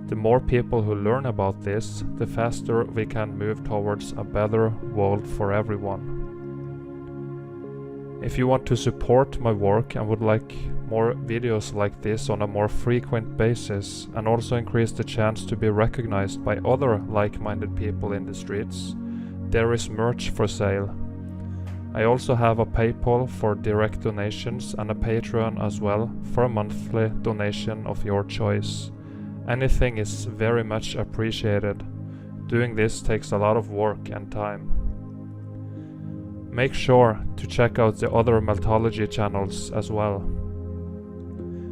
The more people who learn about this, the faster we can move towards a better world for everyone. If you want to support my work and would like more videos like this on a more frequent basis and also increase the chance to be recognized by other like-minded people in the streets, there is merch for sale. I also have a PayPal for direct donations and a Patreon as well for a monthly donation of your choice. Anything is very much appreciated. Doing this takes a lot of work and time. Make sure to check out the other Meltology channels as well.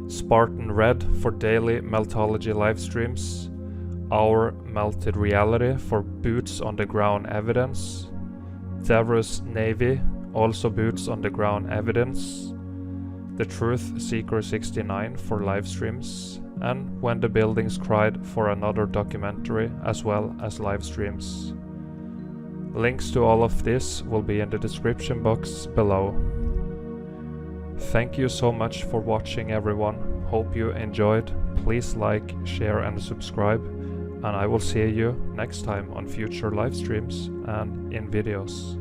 Spartan Red for daily Meltology live streams, Our Melted Reality for boots on the ground evidence, Davros Navy, also boots on the ground evidence, The Truth Seeker 69 for live streams, and When the Buildings Cried for another documentary as well as live streams. Links to all of this will be in the description box below. Thank you so much for watching everyone. Hope you enjoyed. Please like, share and subscribe. And I will see you next time on future live streams and in videos.